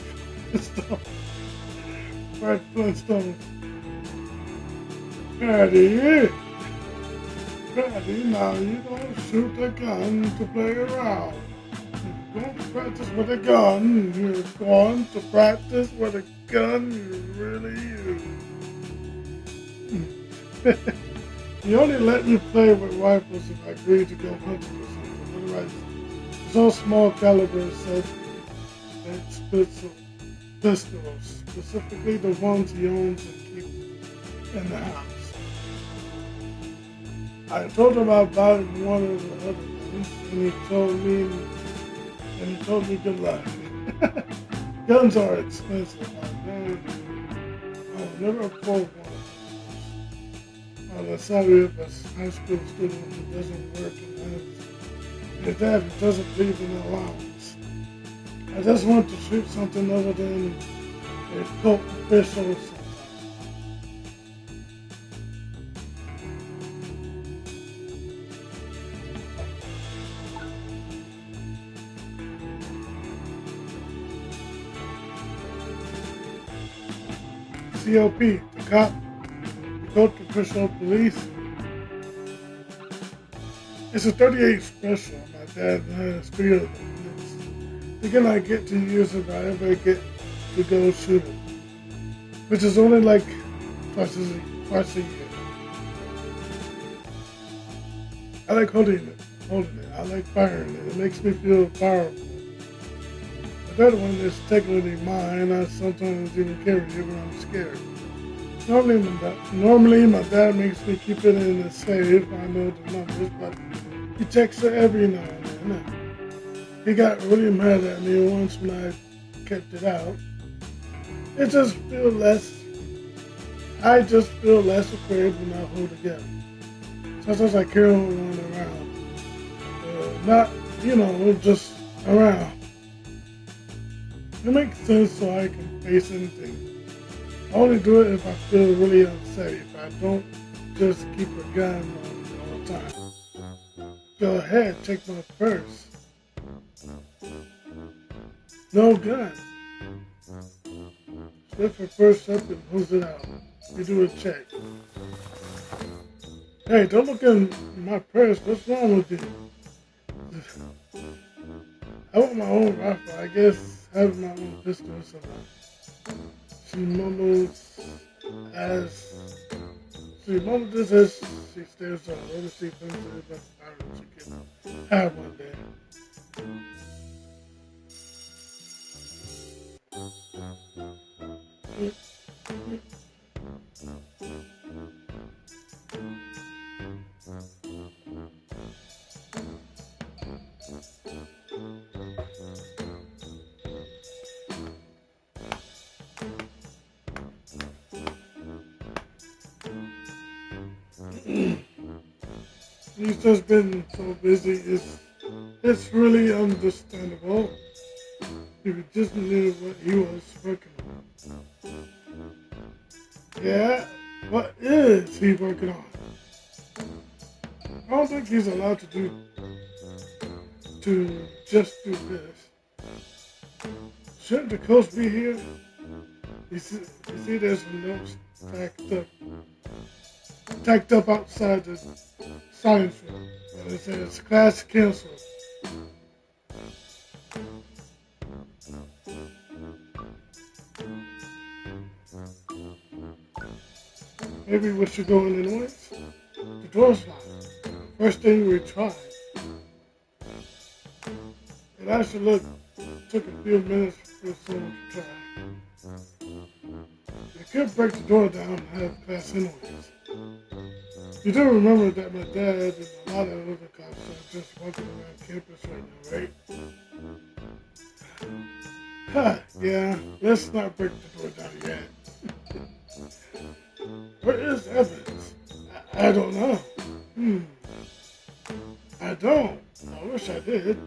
Fred Flintstone. Patty, now you don't shoot a gun to play around. You're going to practice with a gun. You're going to practice with a gun you really use. He only let me play with rifles if I agreed to go hunting or something. Otherwise, it's all small caliber pistols, specifically the ones he owns and keeps in the house. I told him about one of the other guns, and he told me good luck. Guns are expensive. I'll never afford one. On the salary of a high school student who doesn't work and his dad who doesn't believe in allowance. I just want to shoot something other than a cult official sometime. COP, the cop, cult official police. It's a 38 special. My dad has 3 of them. Thinking I get to use it if I ever get to go shoot it, which is only like twice a year. I like holding it. I like firing it. It makes me feel powerful. The third one is technically mine. I sometimes even carry it when I'm scared. Normally my dad makes me keep it in a safe. I know the numbers, but he checks it every now and then. He got really mad at me once when I kept it out. I just feel less afraid when I hold a gun. Sometimes I carry one around. Not, just around. It makes sense so I can face anything. I only do it if I feel really unsafe. I don't just keep a gun on me all the time. Go ahead, check my purse. No gun. Lift her purse up and pulls it out. You do a check. Hey, don't look in my purse. What's wrong with you? I want my own rifle. I guess having my own pistol or something. She mumbles this as she stares off. Let me see if there's any pirates she can have one day. He's just been so busy. It's really understandable. If you just knew what he was working on. Yeah, what is he working on? I don't think he's allowed to just do this. Shouldn't the coach be here? You see there's some notes tacked up outside the science room. And it says class canceled. Maybe we should go in anyways. The door's locked. First thing we tried. It actually took a few minutes for someone to try. They could break the door down and have class anyways. You do remember that my dad and a lot of other cops are just walking around campus right now, right? Huh, yeah, let's not break the door down yet. Where is evidence? I don't know. I don't. I wish I did.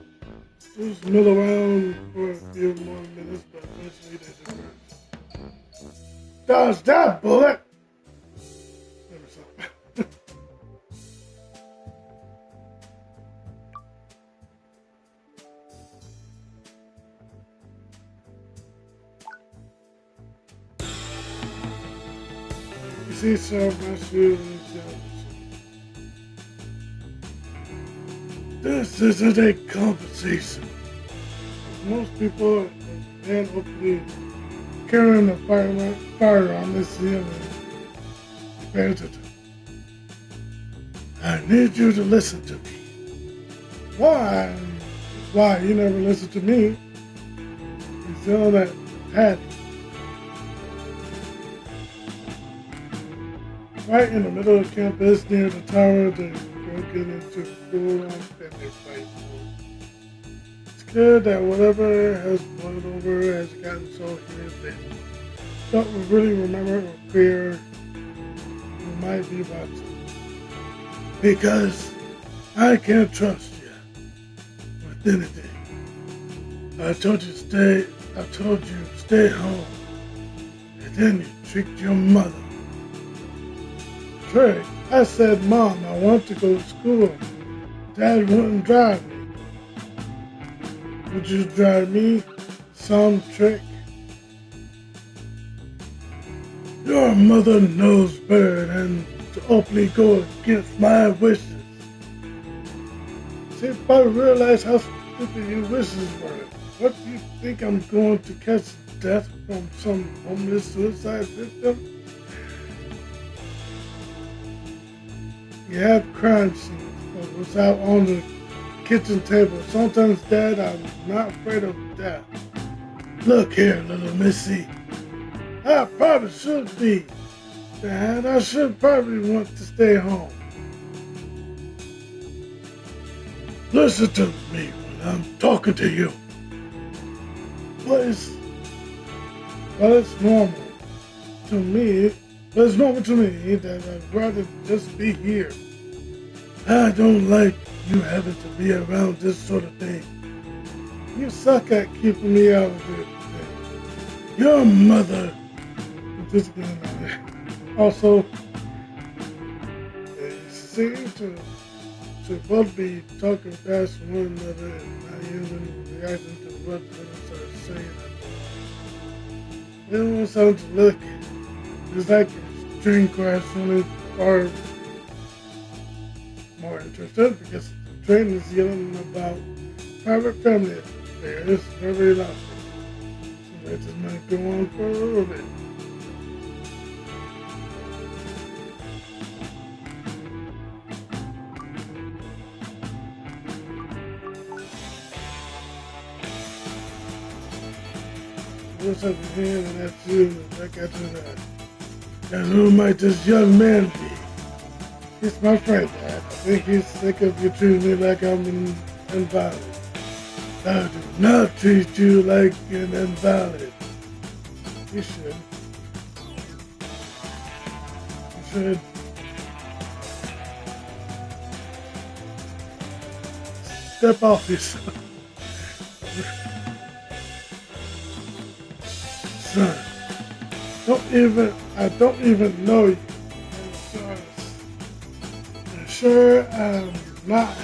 Just mill around for a few more minutes, but eventually they diverged. Dodge that bullet! Never saw. You see, sir, my shoe this isn't a conversation. Most people can openly carrying a firearm this ceiling. Pay attention. I need you to listen to me. Why? Why? You never listen to me. You yell at Patty. Right in the middle of campus near the tower, they broken into a full-on family fight. It's good that whatever has boiled over has gotten so heated that don't really remember or fear you might be watching. Because I can't trust you with anything. I told you stay home. And then you tricked your mother. Trick? I said, Mom, I want to go to school. Dad wouldn't drive me. Would you drive me? Some trick? Your mother knows better than to openly go against my wishes. She probably realized how stupid your wishes were. What do you think I'm going to catch death from some homeless suicide victim? You have crime scenes, but was out on the kitchen table. Sometimes, Dad, I'm not afraid of death. Look here, little missy. I probably should be. Dad, I should probably want to stay home. Listen to me when I'm talking to you. It's normal to me. But it's normal to me that I'd rather just be here. I don't like you having to be around this sort of thing. You suck at keeping me out of it. Your mother. Also, they seem to both be talking past one another and not even reacting to what the others are saying. They don't want someone to look. It's like a train crash, only far more interested because the train is yelling about private family affairs very loudly. So that just might go on for a little bit. What's up with him and that's you? I got to that. And who might this young man be? He's my friend, Dad. I think he's sick of you treating me like I'm invalid. I do not treat you like an invalid. You should. You should. Step off yourself. Son. I don't even know you. sure not,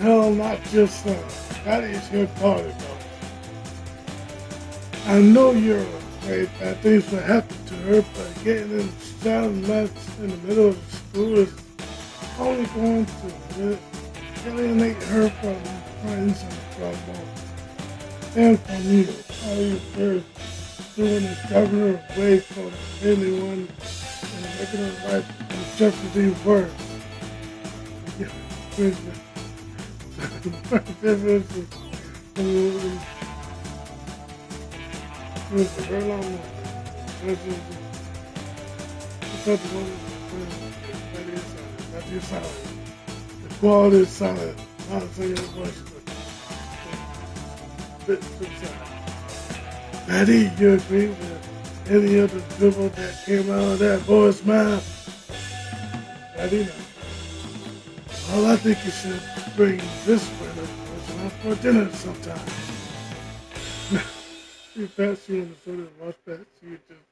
no, not just that is your party, though. I know you're afraid that things will happen to her, but getting in child mess in the middle of the school is only going to alienate her from friends and from you. All you are doing is driving her away from anyone and making her life just to be worse. Yeah, it was a very long one. Because the one that is silent. The quality is silent. Not singing voice, but bit to the side. Maddie, you agree with any other dribble that came out of that boy's mouth? Maddie, no. Well, I think you should bring this friend of yours out for dinner sometime. You pass you in the soda and watch that, so you just...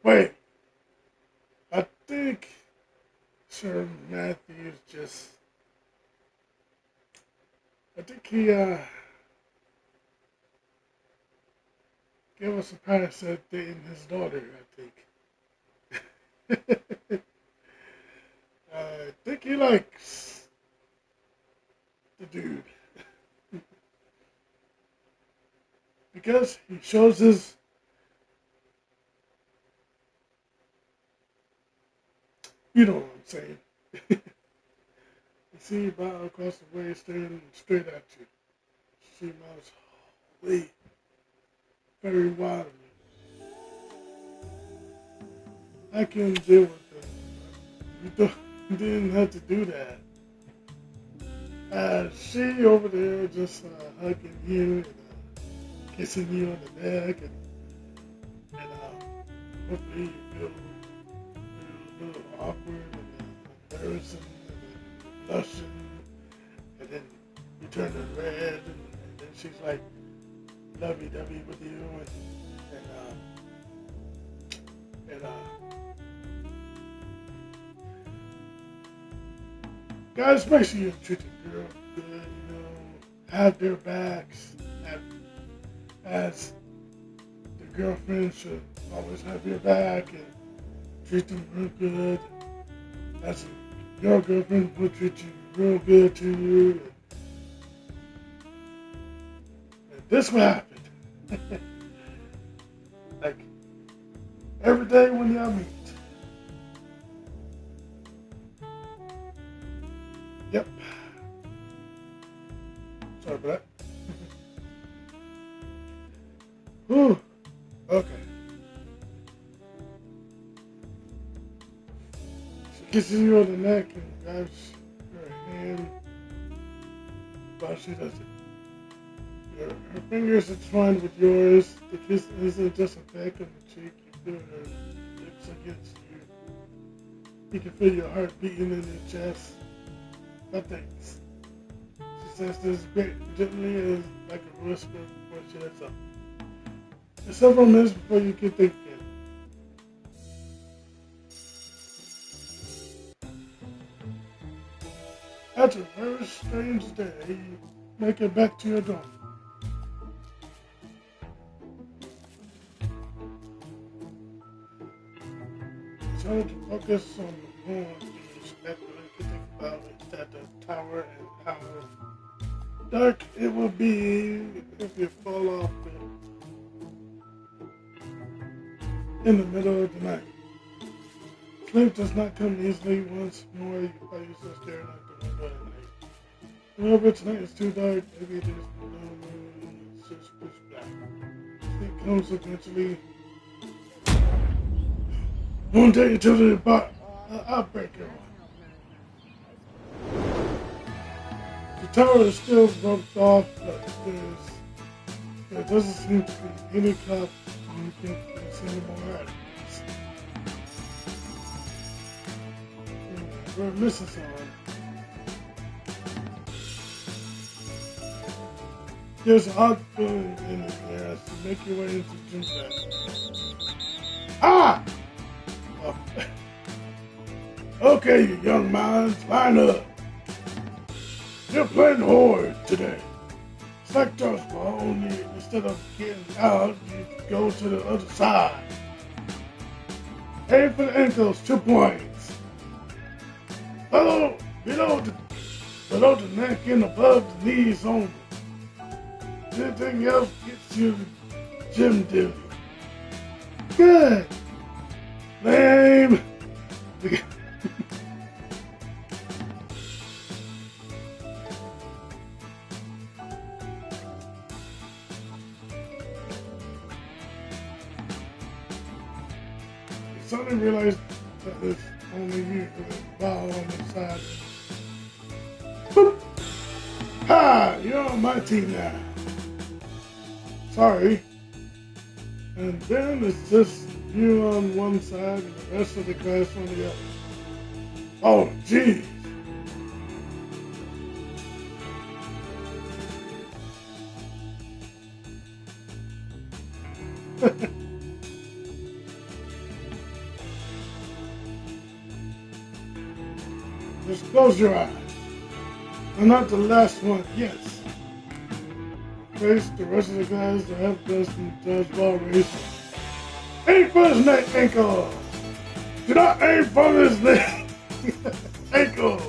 Wait. I think Sir Matthew's just... I think he, gave us a pass at dating his daughter, I think. I think he likes the dude. Because he shows his... You know what I'm saying. You see you bow across the way staring straight at you. She smiles way, very wildly. I can deal with it. You didn't have to do that. She over there just hugging you and kissing you on the neck and hopefully you feel a little awkward and embarrassing and blushing and then you turn it red and then she's like lovey-dovey with you and guys, make sure you treat the girl good, you know, have their backs, as the girlfriend should always have your back and treat them real good. As your girlfriend will treat you real good to you. And this will happen. Like every day when y'all meet. Yep. Sorry about that. Whew. Okay. She kisses you on the neck and grabs her hand while she does it. Her fingers intertwined with yours. The kiss isn't just a peck on the cheek. You feel her lips against you. You can feel your heart beating in your chest. Nothing's. She says this gently as like a whisper before she lets up. It's several minutes before you can think again. After a very strange day, you make it back to your dorm. It's hard to focus on the poem you speculate to think about it at the tower and how dark it will be if you fall off in the middle of the night. Sleep does not come easily. Once more, you find yourself staring out the window at night. However, tonight is too dark. Maybe there's no moon. It's just pitch black. Sleep comes eventually. Won't take you to the bar. I'll break your arm. The tower is still roped off, but there doesn't seem to be any cop you can see anymore at it. We're missing someone. There's an odd feeling in the air as you make your way into the gym class. Ah! Oh. Okay, you young minds, line up. You're playing horde today. It's like dodgeball, only instead of getting out, you go to the other side. Aim for the ankles, 2 points. Below, below the neck and above the knees only. Anything else gets you gym duty. Good. Lame. Suddenly realized that it's only you with a ball on the side. Boop. Ha! You're on my team now. Sorry. And then it's just you on one side and the rest of the class on the other. Oh, jeez. Just close your eyes. I'm not the last one, yes. Face the rest of the guys that have done some dodgeball racing. Aim for his neck ankle! Do not aim for his neck ankle!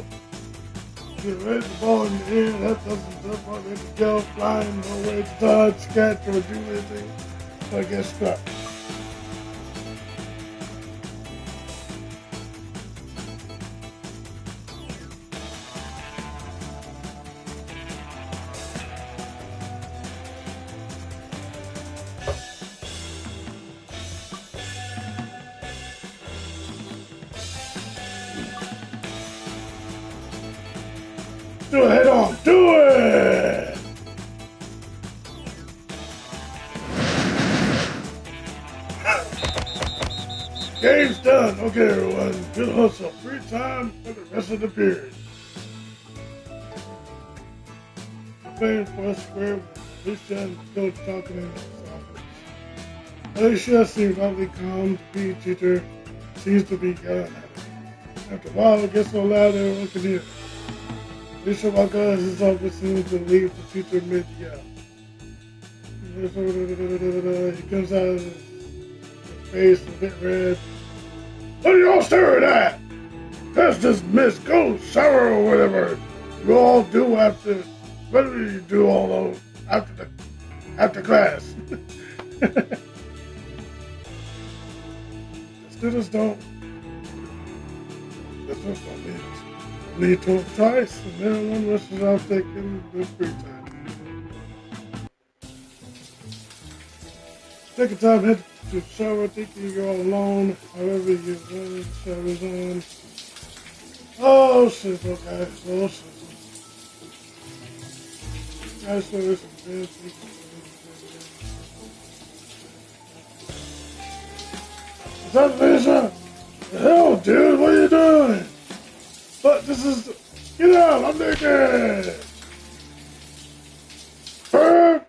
Get ready to ball in the air, that doesn't jump up, ready to go, flying, no way to dodge, catch, or do anything, but get stuck. Do it head on, do it! Game's done. Okay, everyone. Good hustle. Free time for the rest of the period. I'm playing for a square with Alicia and still talking in his office. Alicia seems oddly calm. The PE teacher seems to be yelling at her. After a while, it gets so loud everyone can hear. Alicia walks out of his office seems to leave the teacher mid-yell. He comes out of his face a bit red. What are you all staring at? That's just miss. Go shower or whatever you all do after. What do you do all those after class? The students don't. The students don't need to twice, and everyone rushes off taking the free time. Take a time, head to the shower, thinking you're all alone. However, you run the shower's on. Oh shit, okay. Oh shit. Guys, so this is good. Is that Lisa? The hell, dude? What are you doing? But this is. Get out! I'm naked! Perp!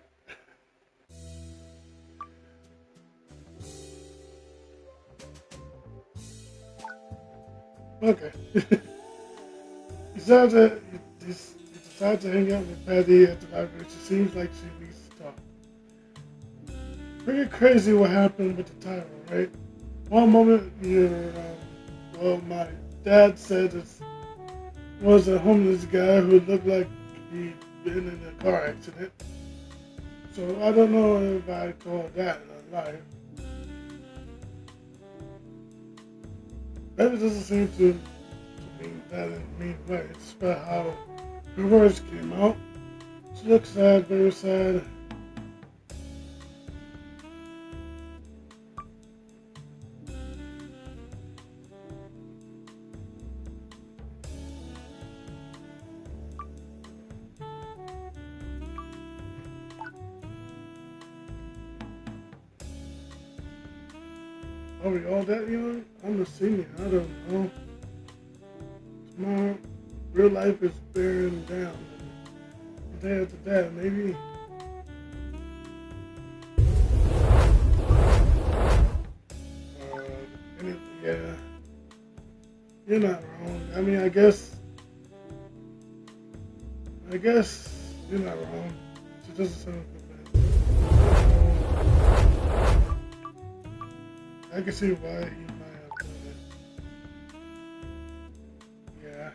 Okay. He decided to hang out with Patty at the library. She seems like she needs to talk. Pretty crazy what happened with the title, right? One moment well, my dad said it was a homeless guy who looked like he'd been in a car accident. So I don't know if I'd call that a life. Betty doesn't seem to mean that in a mean way. It's about how her words came out. She looks sad, very sad. Are we all that young? I'm a senior. I don't know. Tomorrow, real life is bearing down. The day after that, maybe. Yeah. you're not wrong. I mean, I guess you're not wrong. It doesn't sound good. I can see why he might have done it. Yeah.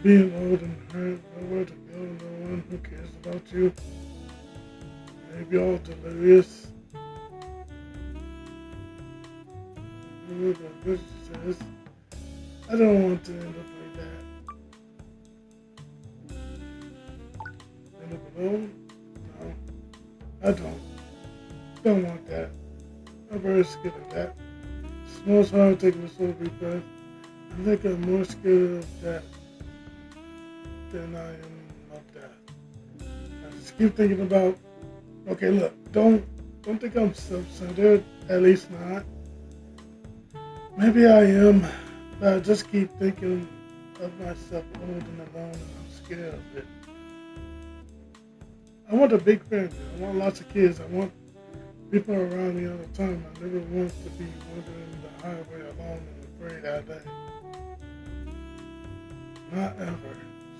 Being old and hurt, nowhere to go, no one who cares about you. Maybe all delirious. Look at this says. I don't want to end up like that. End up alone? No, I don't. Don't want that. I'm very scared of that. It smells hard taking a slow deep breath. I think I'm more scared of that than I am of death. I just keep thinking about, okay, look, don't think I'm self-centered, at least not. Maybe I am, but I just keep thinking of myself old and alone and I'm scared of it. I want a big family. I want lots of kids. I want people around me all the time. I never want to be wandering the highway alone and afraid I'll die. Not ever.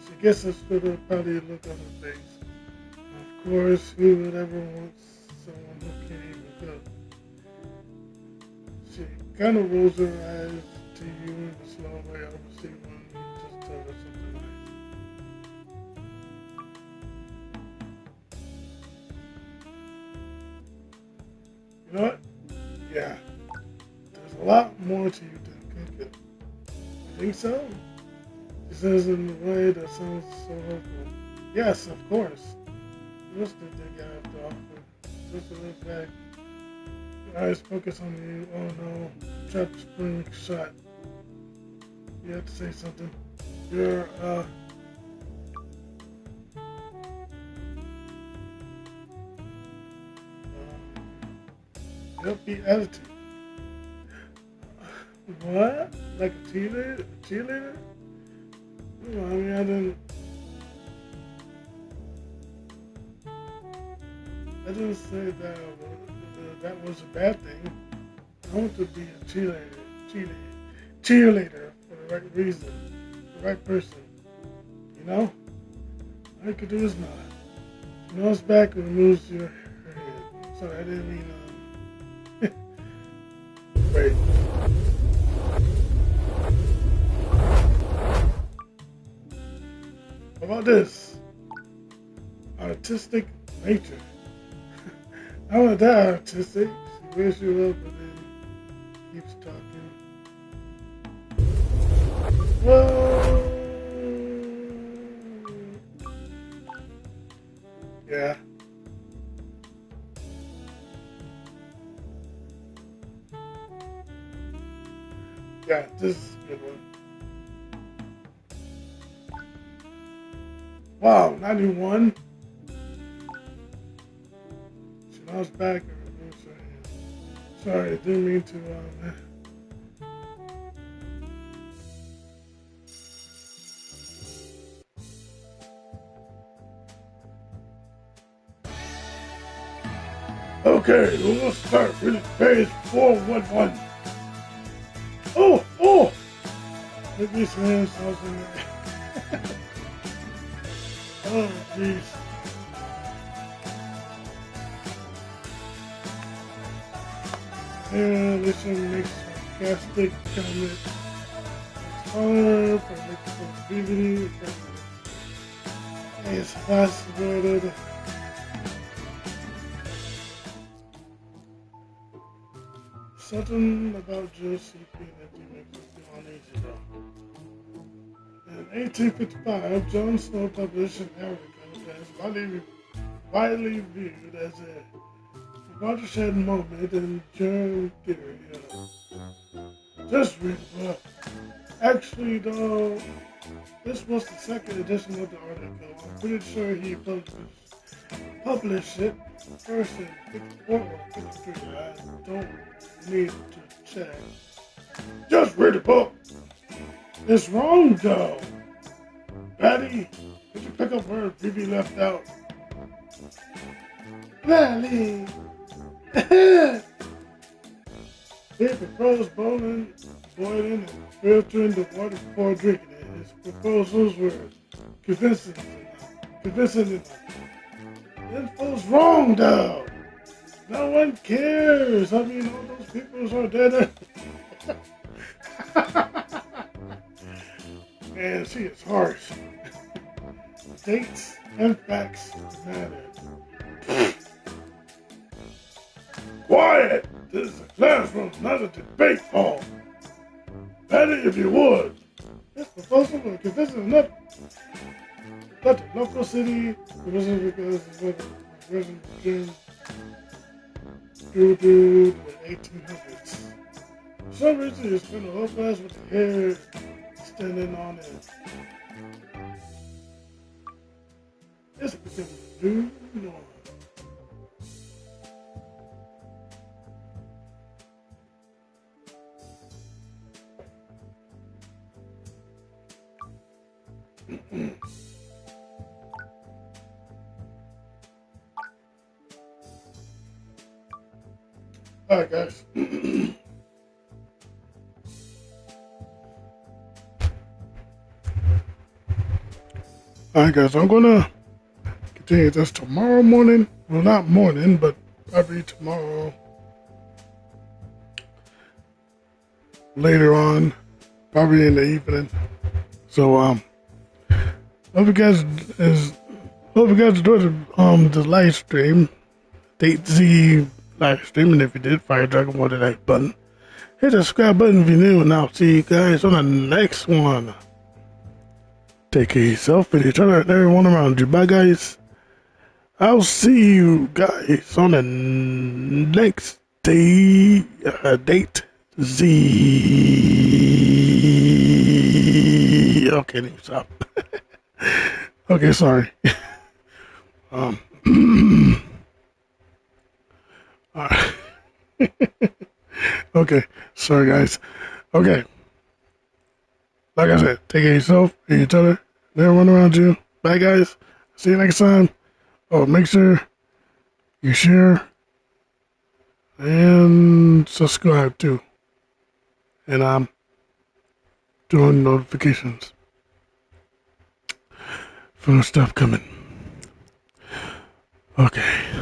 She gets us to the probably look on her face. Of course, who would ever want someone who can't even cook? She kind of rolls her eyes to you in a slow way oversee when you just tell her something nice. You know what? Yeah. There's a lot more to you than cooking. You think so? She says in a way that sounds so hopeful. Yes, of course. What's the thing I have to offer? Just a look back. Your eyes focus on you. Oh no. Trap spring shot. You have to say something. Your upbeat attitude. What? Like a cheerleader? Cheerleader? No, I mean, I didn't say that was a bad thing. I want to be a cheerleader for the right reason, the right person. You know? All you could do is nod. She nods back and removes her head. Sorry, I didn't mean, wait. How about this? Artistic nature. How about that artistic? She wears you up and then keeps talking. Whoa! Yeah. Yeah, this is a good one. Wow, 91? She nods back and removes her hand. Sorry, I didn't mean to, Okay, we'll start with page 411. Oh! Look at this man something there. Oh, jeez. And this one makes sarcastic comment. Honor for making BBD. It's fast-forwarded. Something about Josie being empty makes me feel uneasy though. In 1855, John Snow published an article that is widely viewed as a watershed moment in germ theory. Just read the book. Actually, though, this was the second edition of the article. I'm pretty sure he published it first in 54 or 53. I don't need to check. Just read the book. It's wrong, though. Patty, did you pick up where Phoebe left out? Valley. Baby froze bowling boiling and filtering the water before drinking it. His proposals were convincing enough. Convincing enough. The info's wrong, though. No one cares. I mean, all those people are dead. And she is harsh. Dates and facts matter. Quiet! This is a classroom, not a debate hall. Patty, if you would. This proposal will convince enough that the local city provision because of the version June through the 1800s. For some reason, you spent a whole class with the hair standing on it. It's becoming a new norm. Alright, guys. Alright, guys, I'm gonna continue this tomorrow morning. Well, not morning, but probably tomorrow. Later on, probably in the evening. So, hope you guys enjoyed the live stream. Date Z live stream, and if you did, Fire Dragon more than that button. Hit the subscribe button if you're new, and I'll see you guys on the next one. Take care of yourself and each other and everyone around you. Bye, guys. I'll see you guys on the next day, date Z. Okay, need to stop. Okay, sorry. Alright. Okay, sorry, guys. Okay. Like I said, take care of yourself and each other and everyone around you. Bye, guys. See you next time. Oh, make sure you share and subscribe too. And I'm doing notifications for stuff coming. Okay.